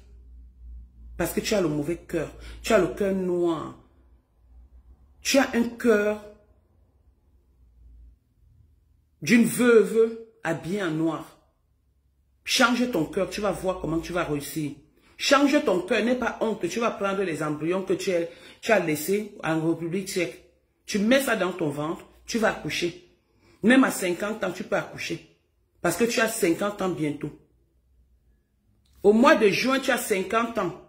Parce que tu as le mauvais cœur. Tu as le cœur noir. Tu as un cœur d'une veuve habillée en noir. Change ton cœur, tu vas voir comment tu vas réussir. Change ton cœur, n'aie pas honte. Tu vas prendre les embryons que tu as laissés en République tchèque. Tu mets ça dans ton ventre, tu vas accoucher. Même à 50 ans, tu peux accoucher. Parce que tu as 50 ans bientôt. Au mois de juin, tu as 50 ans.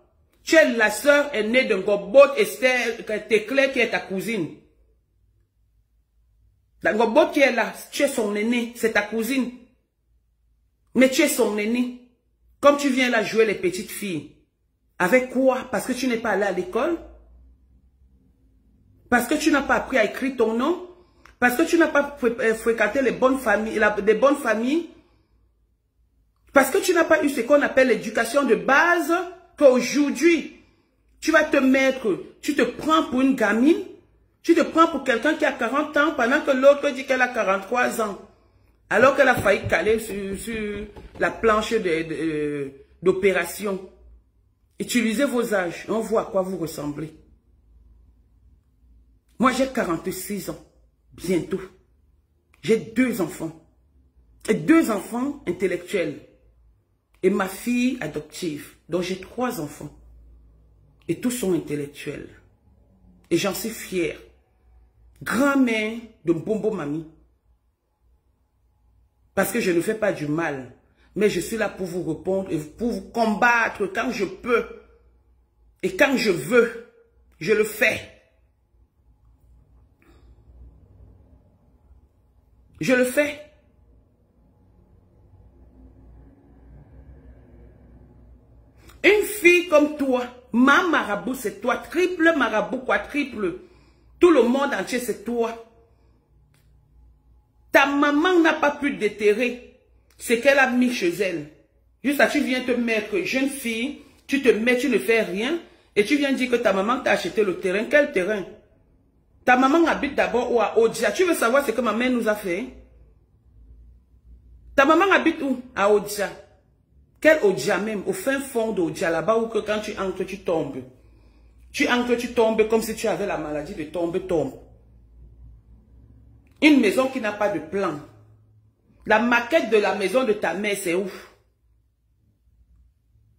Tu es la sœur aînée de Ngobot Esther Tekle qui est ta cousine. La Ngobot qui est là, tu es son aînée, c'est ta cousine. Mais tu es son aînée. Comme tu viens là jouer les petites filles. Avec quoi? Parce que tu n'es pas allé à l'école? Parce que tu n'as pas appris à écrire ton nom? Parce que tu n'as pas fréquenté les bonnes familles, des bonnes familles? Parce que tu n'as pas eu ce qu'on appelle l'éducation de base, qu'aujourd'hui, tu vas te mettre, tu te prends pour une gamine, tu te prends pour quelqu'un qui a 40 ans, pendant que l'autre dit qu'elle a 43 ans. Alors qu'elle a failli caler sur la planche d'opération. Utilisez vos âges, on voit à quoi vous ressemblez. Moi, j'ai 46 ans, bientôt. J'ai 2 enfants. Et 2 enfants intellectuels. Et ma fille adoptive. Donc j'ai 3 enfants. Et tous sont intellectuels. Et j'en suis fière. Grand-mère de Bombo Mami. Parce que je ne fais pas du mal. Mais je suis là pour vous répondre et pour vous combattre quand je peux. Et quand je veux, je le fais. Je le fais. Une fille comme toi, ma marabout c'est toi, triple marabout, quadruple. Tout le monde entier c'est toi. Ta maman n'a pas pu déterrer ce qu'elle a mis chez elle. Juste là, tu viens te mettre jeune fille, tu te mets, tu ne fais rien, et tu viens dire que ta maman t'a acheté le terrain. Quel terrain? Ta maman habite d'abord à Odia. Tu veux savoir ce que ma mère nous a fait? Ta maman habite où? À Odia. Quel Odia même? Au fin fond d'Odia, là-bas où que quand tu entres, tu tombes. Tu entres, tu tombes comme si tu avais la maladie de tombe. Une maison qui n'a pas de plan. La maquette de la maison de ta mère, c'est où?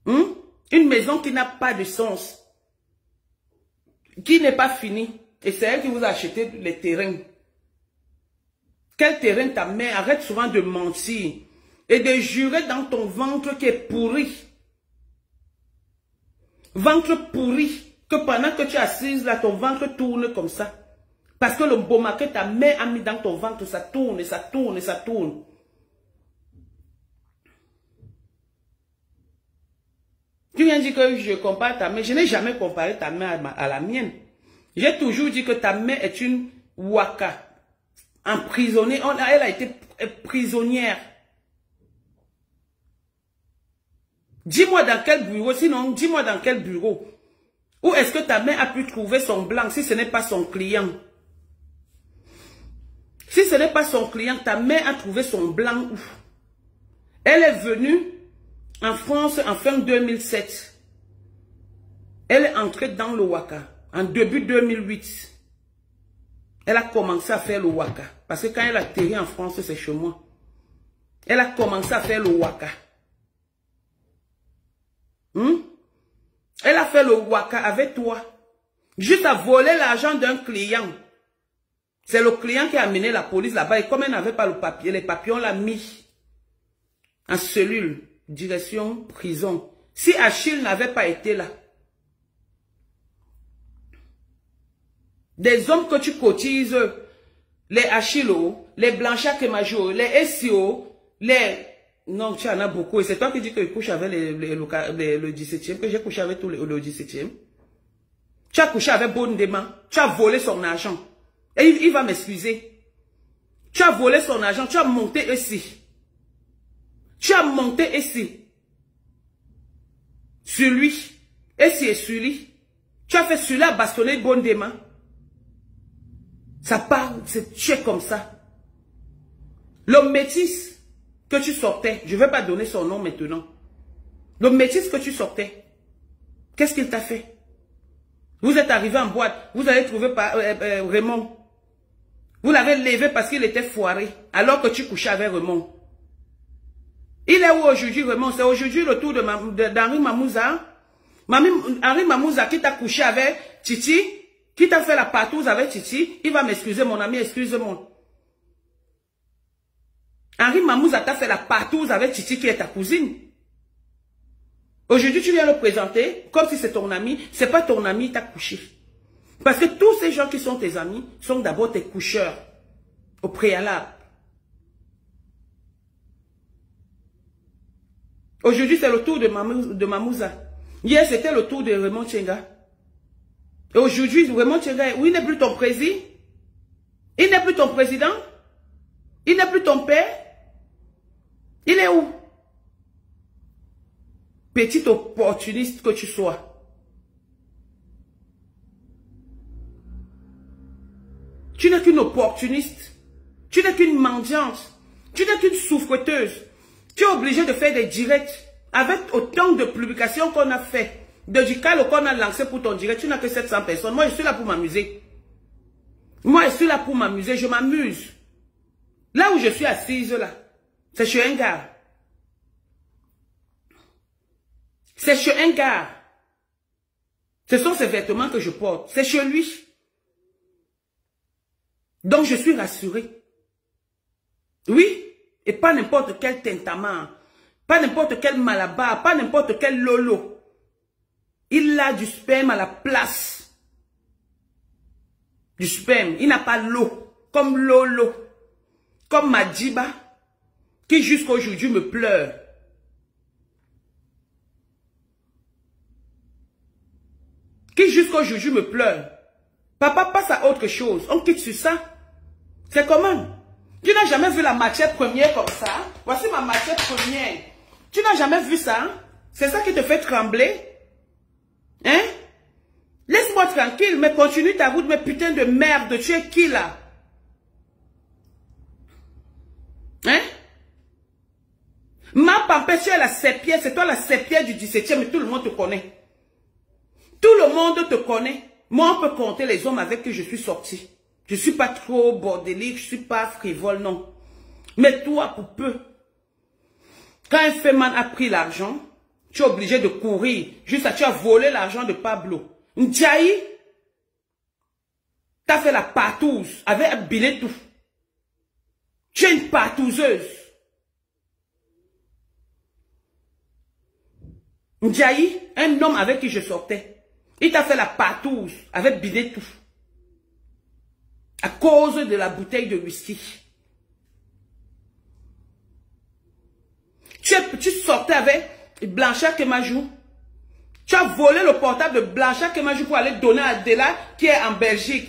Une maison qui n'a pas de sens. Qui n'est pas finie. Et c'est elle qui vous a acheté les terrains. Quel terrain ta mère? Arrête souvent de mentir. Et de jurer dans ton ventre qui est pourri. Ventre pourri. Que pendant que tu es assise là, ton ventre tourne comme ça. Parce que le boma que ta mère a mis dans ton ventre, ça tourne, ça tourne, ça tourne. Tu viens dire que je compare ta mère. Je n'ai jamais comparé ta mère à la mienne. J'ai toujours dit que ta mère est une waka. Emprisonnée. Elle a été prisonnière. Dis-moi dans quel bureau, sinon dis-moi dans quel bureau. Où est-ce que ta mère a pu trouver son blanc si ce n'est pas son client? Si ce n'est pas son client, ta mère a trouvé son blanc où? Elle est venue en France en fin 2007. Elle est entrée dans le Waka en début 2008. Elle a commencé à faire le Waka. Parce que quand elle a atterri en France, c'est chez moi. Elle a commencé à faire le Waka. Elle a fait le Waka avec toi. Juste à voler l'argent d'un client. C'est le client qui a amené la police là-bas. Et comme elle n'avait pas le papier, les papiers, on l'a mis en cellule, direction prison. Si Achille n'avait pas été là, des hommes que tu cotises, les Achillo, les Blanchard Kemajo, les SEO, les... Non, tu en as beaucoup. Et c'est toi qui dis que je couche avec le 17e, que j'ai couché avec tout le 17e. Tu as couché avec Bondema. Tu as volé son argent. Et il va m'excuser. Tu as volé son argent. Tu as monté ici. Tu as monté ici. Sur lui. Ici et sur lui. Tu as fait celui-là bastonner Bondema. Ça parle, tu es comme ça. L'homme métis que tu sortais, je ne vais pas donner son nom maintenant. L'homme métis que tu sortais, qu'est-ce qu'il t'a fait? Vous êtes arrivé en boîte, vous avez trouvé Raymond. Vous l'avez levé parce qu'il était foiré, alors que tu couchais avec Raymond. Il est où aujourd'hui, Raymond? C'est aujourd'hui le tour d'Henri Mamouza. Henri Mamouza qui t'a couché avec Titi, qui t'a fait la partouze avec Titi. Il va m'excuser, mon ami, excuse-moi. Henri Mamouza t'a fait la partouze avec Titi qui est ta cousine. Aujourd'hui, tu viens le présenter comme si c'est ton ami. C'est pas ton ami, il t'a couché. Parce que tous ces gens qui sont tes amis sont d'abord tes coucheurs au préalable. Aujourd'hui, c'est le tour de Mamouza. Hier, c'était le tour de Raymond Tchenga. Et aujourd'hui, Raymond Tchenga, oui, il n'est plus ton président. Il n'est plus ton président. Il n'est plus ton père. Il est où? Petit opportuniste que tu sois. Tu n'es qu'une opportuniste. Tu n'es qu'une mendiante. Tu n'es qu'une souffreteuse. Tu es obligé de faire des directs. Avec autant de publications qu'on a fait, de ducal qu'on a lancé pour ton direct, tu n'as que 700 personnes. Moi, je suis là pour m'amuser. Moi, je suis là pour m'amuser. Je m'amuse. Là où je suis assise, là, c'est chez un gars. C'est chez un gars. Ce sont ces vêtements que je porte. C'est chez lui. Donc, je suis rassurée. Oui, et pas n'importe quel tintaman, pas n'importe quel malabar, pas n'importe quel lolo. Il a du sperme à la place. Du sperme. Il n'a pas l'eau. Comme Lolo. Comme Madiba. Qui jusqu'à aujourd'hui me pleure. Qui jusqu'à aujourd'hui me pleure. Papa passe à autre chose. On quitte sur ça. C'est comment? Tu n'as jamais vu la matière première comme ça? Voici ma matière première. Tu n'as jamais vu ça? C'est ça qui te fait trembler? Hein? Laisse-moi tranquille, mais continue ta route, mais putain de merde, tu es qui là? Hein? Ma pampette, tu es la sépière, c'est toi la sépière du 17e, mais tout le monde te connaît. Tout le monde te connaît. Moi, on peut compter les hommes avec qui je suis sorti. Je ne suis pas trop bordélique, je ne suis pas frivole, non. Mais toi, pour peu, quand un féman a pris l'argent, tu es obligé de courir. Juste à tu as volé l'argent de Pablo. Ndiaye, tu as fait la partouze avec un billet tout. Tu es une partouzeuse. Ndiaye, un homme avec qui je sortais, il t'a fait la partouze avec billet tout. À cause de la bouteille de whisky. Tu sortais avec Blanchard Kemajou. Tu as volé le portable de Blanchard Kemajou pour aller donner à Adela qui est en Belgique.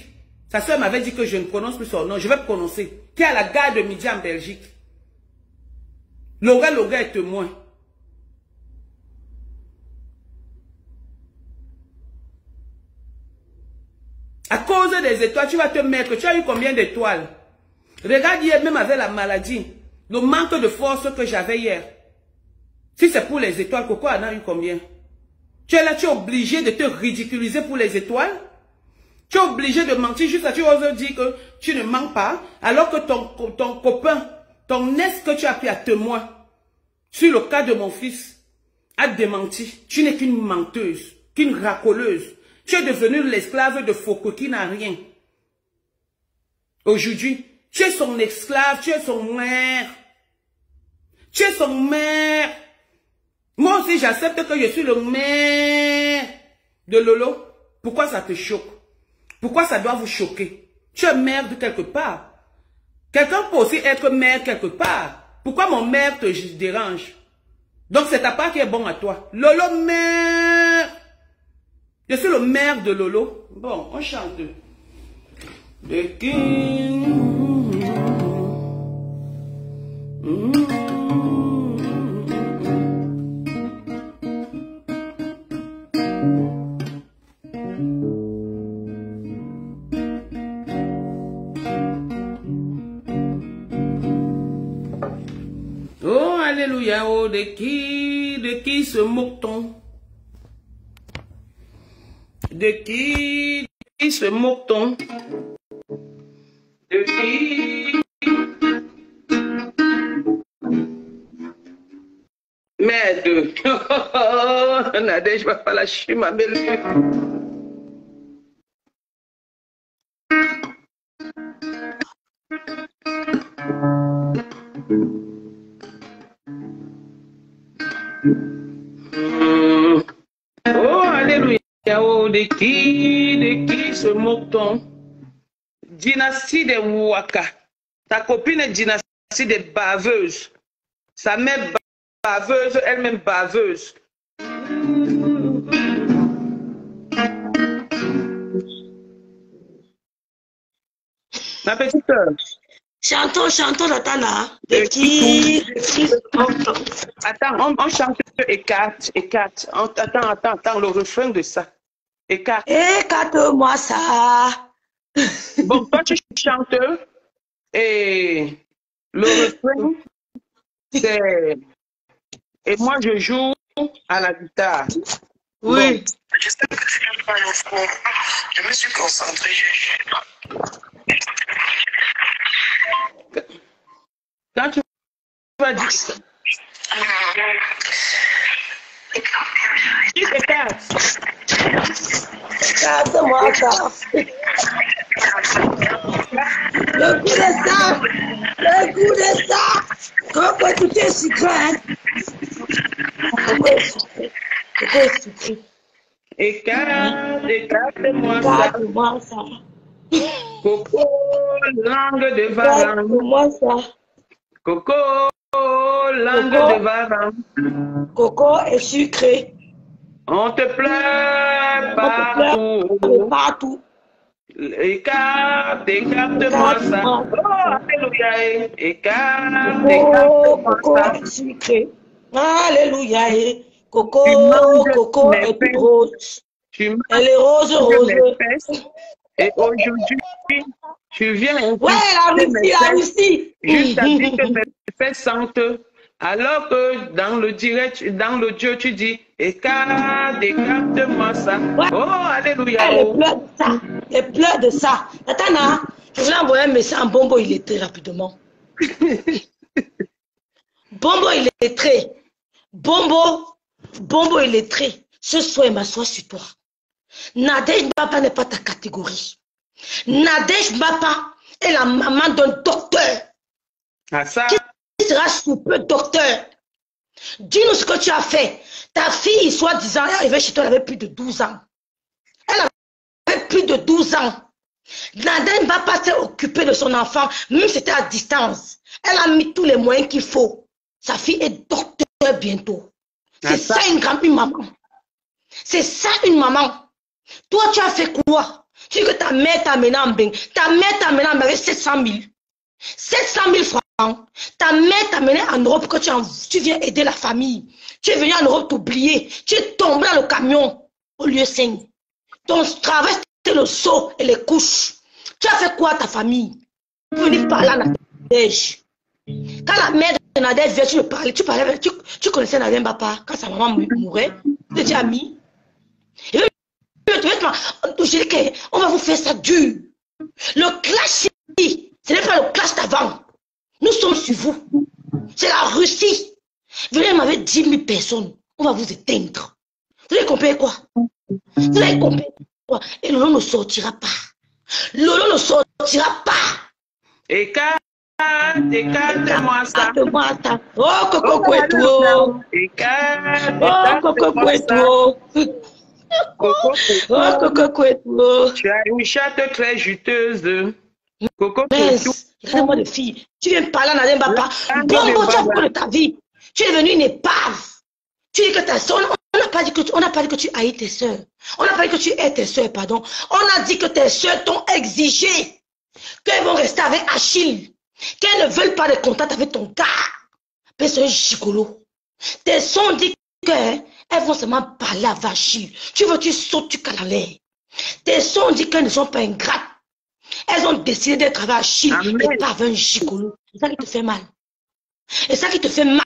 Sa soeur m'avait dit que je ne prononce plus son nom. Je vais prononcer. Qui est à la gare de Midi en Belgique. Laura est témoin. À cause des étoiles, tu vas te mettre. Tu as eu combien d'étoiles? Regarde hier, même avec la maladie, le manque de force que j'avais hier. Si c'est pour les étoiles, Coco en a eu combien? Tu es là, tu es obligé de te ridiculiser pour les étoiles? Tu es obligé de mentir juste à tu oses dire que tu ne mens pas, alors que ton copain, ton ex que tu as pris à témoin, sur le cas de mon fils, a démenti. Tu n'es qu'une menteuse, qu'une racoleuse. Tu es devenu l'esclave de Foucault qui n'a rien. Aujourd'hui, tu es son esclave, tu es son mère. Tu es son mère. Moi aussi, j'accepte que je suis le maire de Lolo. Pourquoi ça te choque? Pourquoi ça doit vous choquer? Tu es mère de quelque part. Quelqu'un peut aussi être mère quelque part. Pourquoi mon mère te dérange? Donc c'est ta part qui est bon à toi. Lolo mère. Je suis le maire de Lolo. Bon, on chante. The King. Alléluia. Oh, de qui se moque-t-on? De qui se moque-t-on? De qui? Merde. Nadège va pas lâcher ma belle. Oh, alléluia. Oh, de qui se moque-t-on? Dynastie des Waka. Ta copine est dynastie des baveuses. Sa mère baveuse, elle-même baveuse. Ma petite sœur. Chantons, Natana. De qui se moque-t-on? Attends, on chante écarte. Attends, le refrain de ça. Écarte. Écarte-moi ça. Bon, toi tu chantes et le refrain, c'est... Et moi je joue à la guitare. Oui. Bon. Je sais que c'est pas le fond. Je me suis concentrée. Quand tu vas dire ça, tu t'écartes. Écarte-moi ça. Le coup de ça. Le coup de ça. Comment tu es sucré, hein? Pourquoi est sucré? Écarte-moi ça. Écarte-moi ça. Coco, langue de Varan. Écarte-moi ça. Coco, langue de Varan. Coco est sucré. On te pleure Partout. partout. Partout. Écarte-moi ça. Oh, alléluia. Écarte-moi Coco ça. est sucré. Alléluia. Coco est toute rose. Elle est rose. Et aujourd'hui, tu viens Ouais, la Russie. Juste à dire que mes fesses sentent. Alors que dans le direct, dans l'audio, tu dis écarte-moi ça. Ouais. Oh, alléluia. Elle pleure de ça. Natana, je voulais envoyer un message à Bombo illettré rapidement. Bombo illettré. Bombo illettré. Ce soir, il m'assoit sur toi. Nadège Bapa n'est pas ta catégorie. Nadège Bapa est la maman d'un docteur. Ah, ça. Qui sera super docteur. Dis-nous ce que tu as fait. Ta fille, soi-disant, elle est arrivée chez toi, elle avait plus de 12 ans. Elle avait plus de 12 ans. Nadège Bapa s'est occupée de son enfant, même si c'était à distance. Elle a mis tous les moyens qu'il faut. Sa fille est docteur bientôt. C'est ça une maman. C'est ça une maman. Toi, tu as fait quoi? Tu dis que ta mère t'a amené en bain. Ta mère t'a amené avec 700 000. 700 000 francs. Ta mère t'a amené en Europe que tu viens aider la famille. Tu es venu en Europe t'oublier. Tu es tombé dans le camion au lieu sain. Ton travail, c'était le seau et les couches. Tu as fait quoi à ta famille? Tu es venu parler à Nadège. Quand la mère de Nadège vient, tu parlais avec, tu connaissais Nadège Bapa quand sa maman mourait. Tu étais ami. On va vous faire ça dur. Le clash, ce n'est pas le clash d'avant. Nous sommes sur vous. C'est la Russie. Venez m'avait 10 000 personnes. On va vous éteindre. Vous avez compris quoi? Vous avez compris quoi? Et Lolo ne sortira pas. Lolo ne sortira pas. Écarte-moi ça. Oh, Coco Kweto. Oh, Coco Kweto. Oh, Coco Kweto. Tu as une chatte très juteuse. Coco Kweto. Regardez-moi de fille. Tu viens parler à Nadège Bapa. Bombo, tu as peur de ta vie. Tu es devenu une épave. Tu dis que ta soeur, on n'a pas dit que tu haïs tes soeurs. On n'a pas dit que tu hais tes soeurs, pardon. On a dit que tes soeurs t'ont exigé qu'elles vont rester avec Achille. Qu'elles ne veulent pas de contact avec ton gars. Mais c'est un gigolo. Tes sons disent qu'elles vont seulement parler avec Achille. Tu veux, tu sautes, tu cales en l'air. Tes sons disent qu'elles ne sont pas ingrates. Elles ont décidé d'être avec Achille et pas avec un gigolo. C'est ça qui te fait mal. C'est ça qui te fait mal.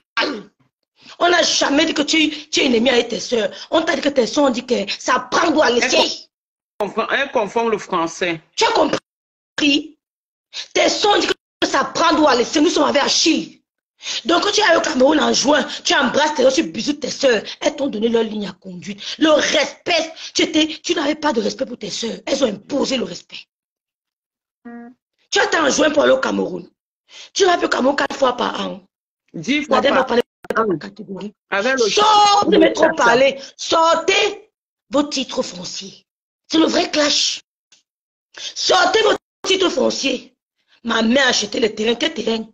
On n'a jamais dit que tu es ennemi avec tes soeurs. On t'a dit que tes soeurs ont dit que ça prend doit laisser. Elle confond le français. Tu as compris? Tes soeurs ont dit que ça prend doit laisser. Nous sommes avec Achille. Donc, quand tu es au Cameroun en juin, tu embrasses tes soeurs, tu bisous tes soeurs. Elles t'ont donné leur ligne à conduite. Le respect, tu n'avais pas de respect pour tes soeurs. Elles ont imposé le respect. Tu as été en juin pour aller au Cameroun. Tu vas au Cameroun 4 fois par an. 10 fois par an. Catégorie. Sortez, mais trop parler. Sortez vos titres fonciers. C'est le vrai clash. Sortez vos titres fonciers. Ma mère a acheté le terrain. Quel terrain?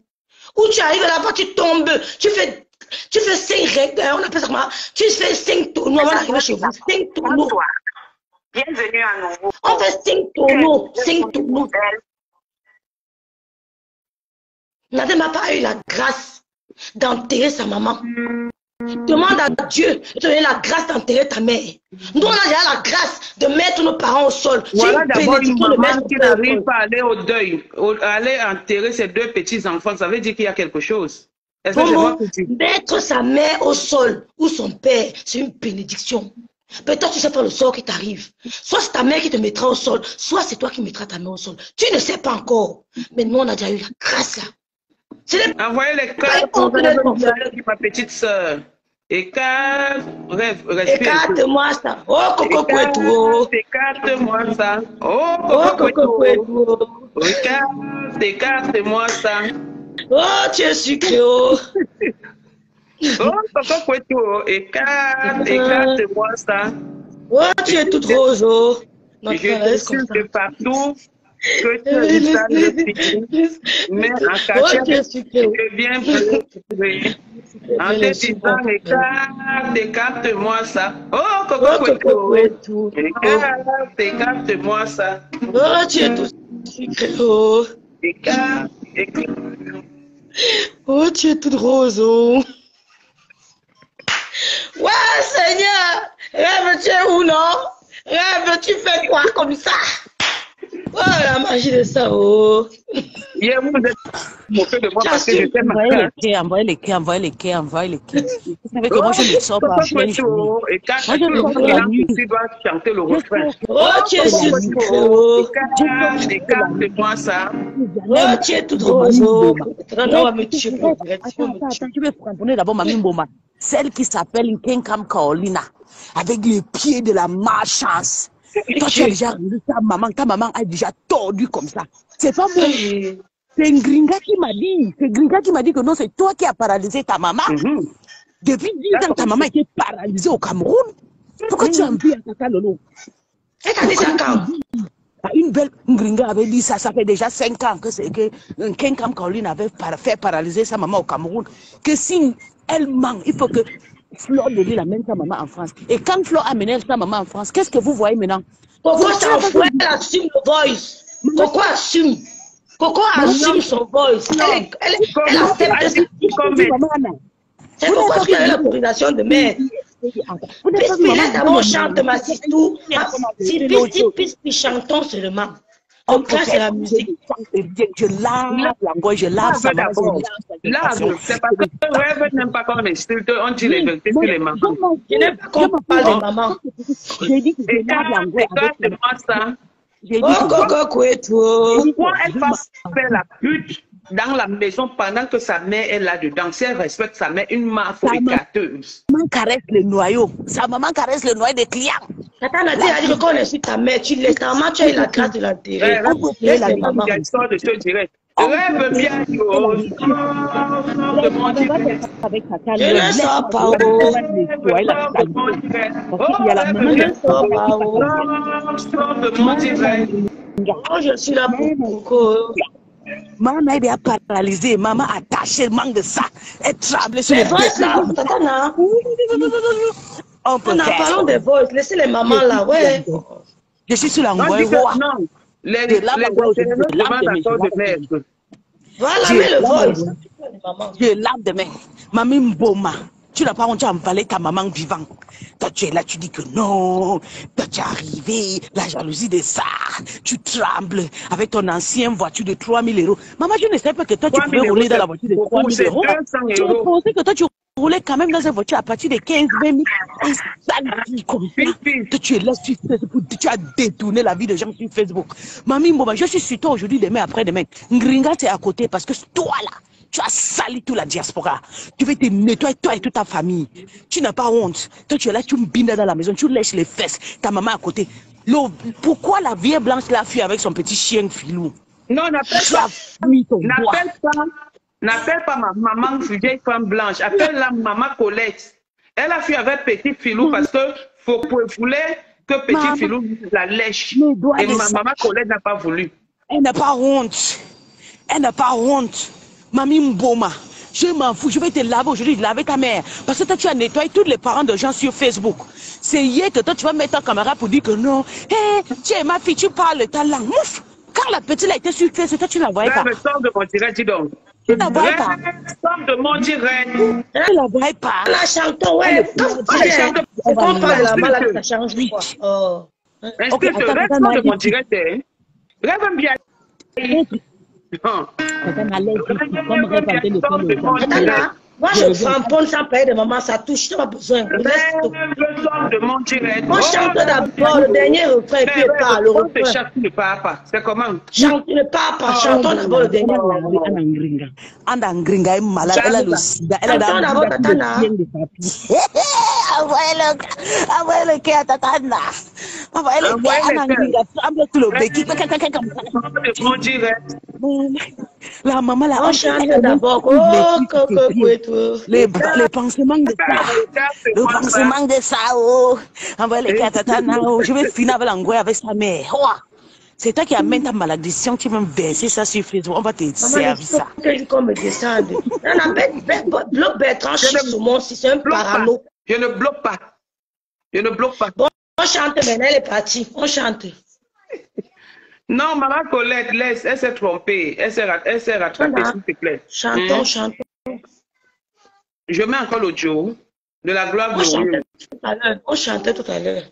Où tu arrives là-bas, tu tombes. Tu fais 5 règles. On appelle ça comment? Tu fais 5 tonneaux avant d'arriver chez vous. 5 tonneaux. Bienvenue à nouveau. On fait 5 tonneaux. 5 tonneaux. Nadé n'a pas eu la grâce d'enterrer sa maman. Demande à Dieu de te donner la grâce d'enterrer ta mère. Nous, on a déjà la grâce de mettre nos parents au sol. Voilà d'abord une maman qui n'arrive pas à aller au deuil, aller enterrer ses 2 petits-enfants. Ça veut dire qu'il y a quelque chose. Est-ce que c'est moi qui dis? Mettre sa mère au sol ou son père, c'est une bénédiction. Peut-être tu ne sais pas le sort qui t'arrive. Soit c'est ta mère qui te mettra au sol, soit c'est toi qui mettras ta mère au sol. Tu ne sais pas encore. Mais nous, on a déjà eu la grâce là. Envoyez les cœurs pour ma petite soeur. Écarte-moi ça. Oh, Coco Kouetou. Écarte-moi ça. Oh, Coco Kouetou. Écarte-moi ça. Oh, tu es sucré. Oh, Coco Kouetou. Écarte-moi ça. Oh, tu es toute rose. Oh. Je te suis de partout. Que tu mais en cachette, je viens pleurer. En te disant, écarte-moi ça. Oh, Coco Kouetou. Écarte-moi ça. Oh, tu es tout sucré. Oh. Oh, tu es toute rose. Oh. Ouais, Seigneur. Rêve, tu es où, non? Rêve, tu fais quoi comme ça? Oh, la magie de ça, oh. Hier, vous êtes moqué de moi parce que j'étais malade. Envoyez les quais. Vous savez que moi, je ne sors pas. Et quand tu dois chanter le refrain. Oh, tu es écarte-moi ça. Oh, tu es tout rose. On va me tuer. Attends, je vais prendre d'abord Mamie Mboma. Celle qui s'appelle Nkenkam Kaolina, avec les pieds de la malchance. Toi, tu as déjà rendu ta maman a déjà tordu comme ça. C'est pas moi. C'est Ngringa qui m'a dit. C'est Ngringa qui m'a dit que non, c'est toi qui as paralysé ta maman. Depuis 10 ans, ta maman était paralysée au Cameroun. Pourquoi tu as envie à Tata Lolo? Elle t'a dit ça quand? Une belle Ngringa avait dit ça, ça fait déjà 5 ans que Nkenkam Kaolina avait fait paralyser sa maman au Cameroun. Que si elle ment, il faut que Flore de l'île amène sa maman en France. Et quand Flore amène sa maman en France, qu'est-ce que vous voyez maintenant? Coco s'en fout, elle assume le voice. Coco assume. Coco assume son voice. Elle accepte ça. C'est pourquoi tu as l'autorisation de mettre. Laisse d'abord chante ma sitou. Si chantons seulement. Donc ça, c'est la musique. Je lave la voix, je lave ça. C'est parce que le rêve n'aime pas qu'on insulte, on dit les vérités sur les mamans. Je n'aime pas qu'on parle de maman. J'ai dit que je lave la voix. Écarte-moi ça. Oh, Coco Kouetou. Pourquoi elle va faire la pute dans la maison pendant que sa mère est là-dedans? Si elle respecte sa mère, une mère écarteuse. Sa maman caresse le noyau. Sa maman caresse le noyau des clients. Tata Nadia a dit que quand on est ta mère, tu laisses ta maman, tu as eu la grâce de l'enterrer. Laisse la maman. Il y a une sorte de ce direct. Rêve bien, yo. Je ne sors pas, oh. Je suis là pour maman est paralysée, maman attachée, manque de ça. Elle tremble sur les voices là. On peut faire. Parlons des voices, laissez les mamans là, ouais. Je suis sur la non, les voilà, mets le voice. Je lave demain. Mamie Mboma, tu n'as pas honte à emballer ta maman vivante. Toi, tu es là, tu dis que non. Toi, tu es arrivé, la jalousie de ça. Tu trembles avec ton ancienne voiture de 3 000 €. Maman, je ne sais pas que toi, tu pouvais rouler dans la voiture de 3 000 €. Tu pensais que toi, tu rouler quand même dans une voiture à partir de 15-20 000. Et ça dit comme ça. Que tu es là sur Facebook, tu as détourné la vie des gens sur Facebook. Mamie Mboma, je suis sur toi aujourd'hui, demain, après-demain. Ngringa, t'es à côté parce que toi là, tu as sali toute la diaspora. Tu veux te nettoyer toi et toute ta famille. Tu n'as pas honte. Toi, tu es là, tu me bindes dans la maison, tu lèches les fesses. Ta maman à côté. Pourquoi la vieille blanche l'a fui avec son petit chien filou? Non, n'appelle pas ma maman vieille femme blanche. Appelle la maman Colette. Elle a fui avec petit filou parce que voulait que petit filou la lèche. Et maman Colette n'a pas voulu. Elle n'a pas honte. Elle n'a pas honte. Mamie Mboma, je m'en fous. Je vais te laver aujourd'hui, laver ta mère. Parce que toi, tu as nettoyé tous les parents de gens sur Facebook. C'est hier que toi, tu vas mettre ta caméra pour dire que non. Hé, tu es ma fille, tu parles ta langue. Mouf! Quand la petite a été sur Facebook, toi, tu ne la voyais pas. Sors de mon direct, dis donc. Tu ne la voyais pas. Sors de mon direct. Tu ne la voyais pas. La chanton, ouais. On parle de la maladie, ça change. Oh. Ok, reste de mon direct. Rêve bien. Moi, je framponne sans payer de maman, ça touche, tu n'as pas besoin. On chante d'abord le dernier refrain et puis il parle. Le refrain. C'est comment? Chante le papa, chantons d'abord le dernier refrain. Andangringa est malade, elle a le sida, elle a Tatana. Envoyez le quai à Tatana. Envoyez le quai à Andangringa. Tout le béquille. La maman, la on chante d'abord. Les pansements de ça. Le pansement de ça. Envoyez le quai à Tatana. Je vais finir avec l'angoisse avec sa mère. C'est toi qui amène ta malédiction, tu vas me verser ça sur Facebook. On va te servir ça. Qu'on me descende. Bloque Bertrand sur mon si c'est un parano. Je ne bloque pas. Je ne bloque pas. Bon, on chante maintenant, elle est partie. On chante. Non, maman Colette, laisse, elle s'est trompée. Elle s'est rattrapée, s'il te plaît. Chantons, chantons. Je mets encore l'audio de la gloire glorieuse. On chantait tout à l'heure.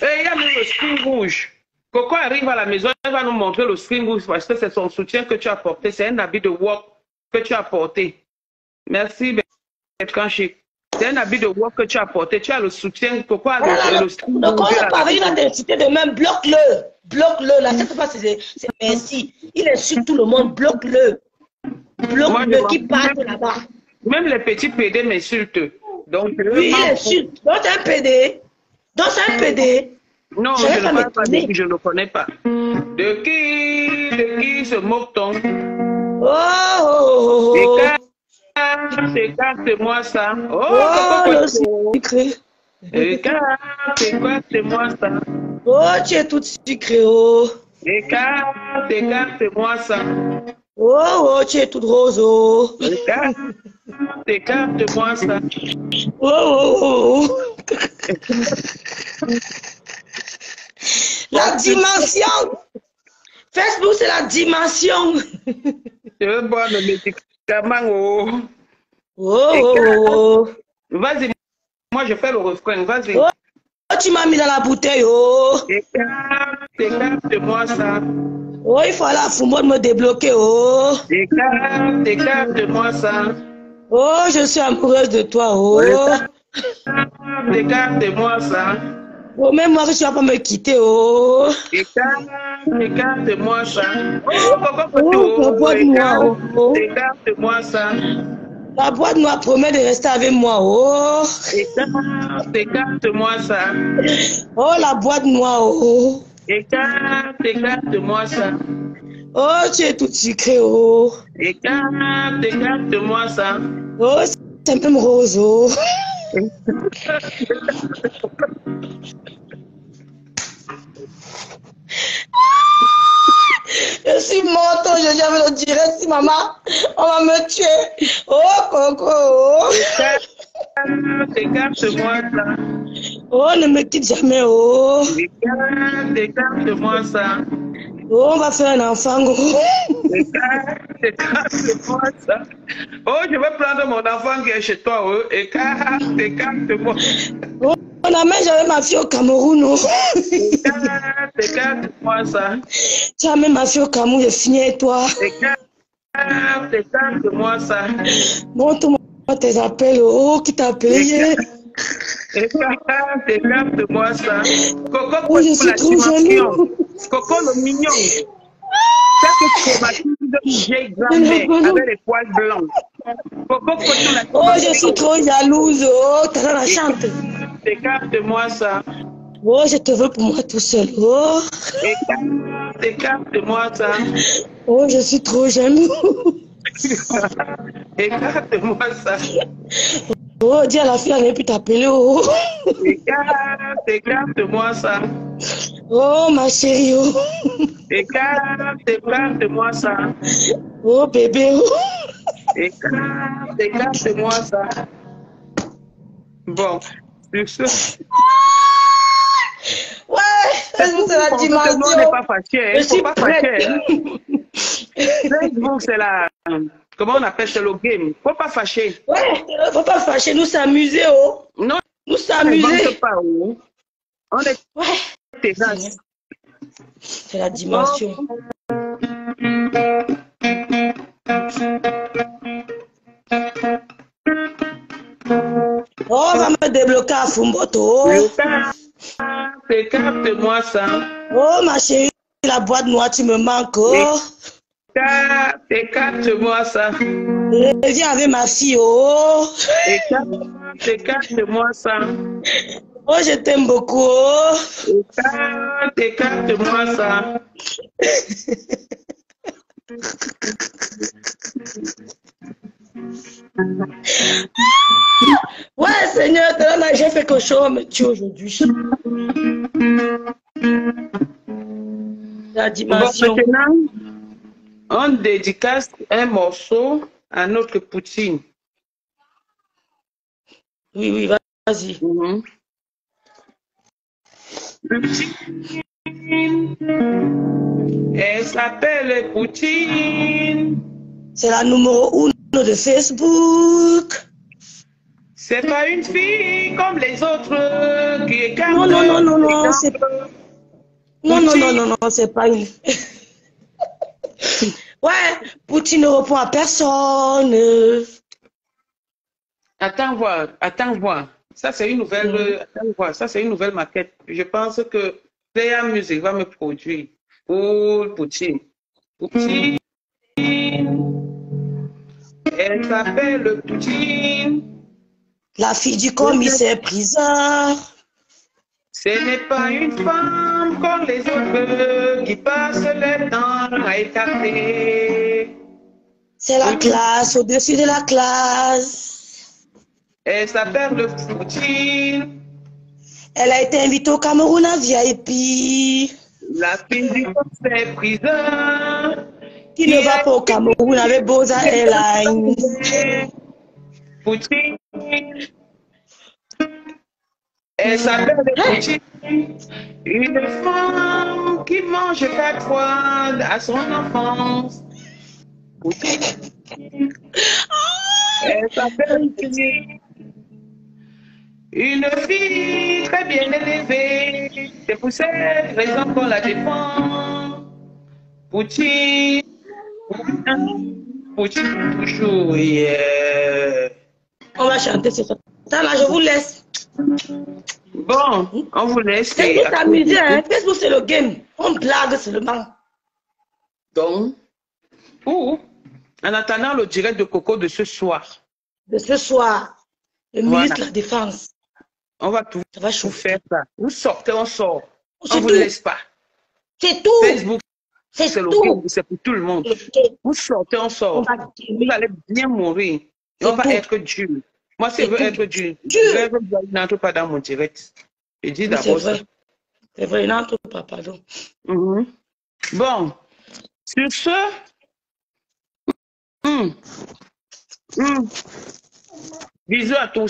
Et il y a même le string rouge. Coco arrive à la maison, elle va nous montrer le string rouge parce que c'est son soutien que tu as porté. C'est un habit de work que tu as porté. Merci, Bertrand Chic. C'est un habit de work que tu as porté. Tu as le soutien. Coco a le string rouge. Donc, on va il va t'inciter de même. Bloque-le. Bloque-le. La cette fois, c'est merci. Il insulte tout le monde. Bloque-le. Bloque-le qui part là-bas. Même les petits PD m'insultent. Donc, oui, il insulte. Donc, c'est un PD. Donc, c'est un PD. Non, je ne parle pas de qui, je ne le connais pas. De qui se moque-t-on? Oh! Écarte-moi ça. Oh, le sucré. Écarte-moi ça. Oh, tu es toute sucrée, oh. Écarte-moi ça. Oh, tu es toute rose, oh. Écarte-moi ça. Oh. La dimension. Facebook, c'est la dimension. Je veux boire le médicament, oh. Vas-y, moi je fais le refrain, vas-y. Oh, tu m'as mis dans la bouteille, oh. Écarte-moi ça. Oh, il faut aller à Fumbo de me débloquer, oh. Écarte-moi ça. Oh, je suis amoureuse de toi, oh. Écarte-moi ça. Oh, même moi, tu vas pas me quitter, oh. Écarte-moi ça. La boîte noire, oh. Écarte-moi ça. La boîte noire promet de rester avec moi, oh. Écarte-moi ça. Oh, la boîte noire, oh. Écarte-moi ça. Oh, tu es toute sucrée, oh. Écarte-moi ça. Oh, c'est même rose, oh. Je suis morte, je viens le direct, si maman, on va me tuer. Oh, Coco, oh. Écarte-moi ça. Oh, ne me quitte jamais, oh. Écarte-moi ça. Oh, on va faire un enfant gros. Écarte-moi ça. Oh, je vais prendre mon enfant qui est chez toi. Oh. Écarte-moi. Oh, on amène jamais ma fille au Cameroun. Oh. Écarte-moi ça. Tu amènes ma fille au Cameroun, je finis avec toi. Écarte-moi ça. Montre-moi tes appels. Oh, qui t'a appelé? Écarte-moi ça. Coco, Oh, je suis trop jaloux. Coco, le mignon. Quelques chromatines de vieille grand-mère avec les poils blancs. Coco, oh, je suis trop jalouse. Oh, t'as la chante. Écarte-moi ça. Oh, je te veux pour moi tout seul. Oh. Écarte-moi ça. Oh, je suis trop jaloux. Écarte-moi ça. Oh, dis à la fille, elle n'est plus t'appeler. Oh. Écarte-moi ça. Oh, ma chérie. Oh. Écarte-moi ça. Oh, bébé. Oh. Écarte-moi ça. Bon, sur ce. Ouais, c'est la dimension. On n'est pas fâché. Je suis prête. Facebook, c'est la... Comment on appelle ça, le game? Faut pas fâcher. Ouais, faut pas fâcher, nous s'amuser, oh. Non, nous s'amuser. Pas, oh. On est... Ouais. C'est la dimension. Oh, on va me débloquer à Fumboto. Écarte-moi ça. Oh, ma chérie, la boîte noire, tu me manques. Oh. Écarte-moi ça. Viens avec ma fille, oh. Écarte-moi ça. Oh, je t'aime beaucoup, oh. Écarte-moi ça. Ouais, Seigneur, j'ai fait quelque chose, me tue aujourd'hui. La dimension. Bon, maintenant, on dédicace un morceau à notre Poutine. Oui, oui, vas-y. Elle s'appelle Poutine. C'est la numéro 1 de Facebook. C'est pas une fille comme les autres qui est Non, non, non, non, non, c'est pas... Non, non, non, non, non, c'est pas une... Ouais, Poutine ne répond à personne. Attends voir, attends voir. Ça, c'est une nouvelle... Attends voir, ça, c'est une nouvelle maquette. Je pense que Playa Music va me produire pour Poutine. Poutine. Elle s'appelle Poutine. La fille du commissaire priseur. Ce n'est pas une femme comme les autres qui passent le temps à écarter. C'est la classe au-dessus de la classe. Elle s'appelle Poutine. Elle a été invitée au Cameroun à VIP. La fille du commissaire priseur. Qui ne va pas au Cameroun avec Boza Airlines. Poutine. Elle s'appelle Poutine. Une femme qui mange 4 fois à son enfance. Poutine. Elle s'appelle Poutine. Une fille très bien élevée. C'est pour cette raison qu'on la défend. Poutine. Poutine toujours. Yeah. On va chanter ce soir. Ça là, je vous laisse. Bon, on vous laisse. C'est pour s'amuser, hein. Facebook, c'est le game. On blague seulement. Donc, ou en attendant le direct de Coco de ce soir. De ce soir, le ministre de la Défense. On va tout faire ça. Vous sortez, on sort. On ne vous laisse pas. C'est tout. Facebook, c'est tout. C'est pour tout le monde. Vous sortez, on sort. Vous allez bien mourir. Et on va être dur. Moi, si je veux être dur, je n'entre pas dans mon direct. Je dis d'abord ça. C'est vrai, n'entre pas, pardon. Bon, sur ce, bisous à tous.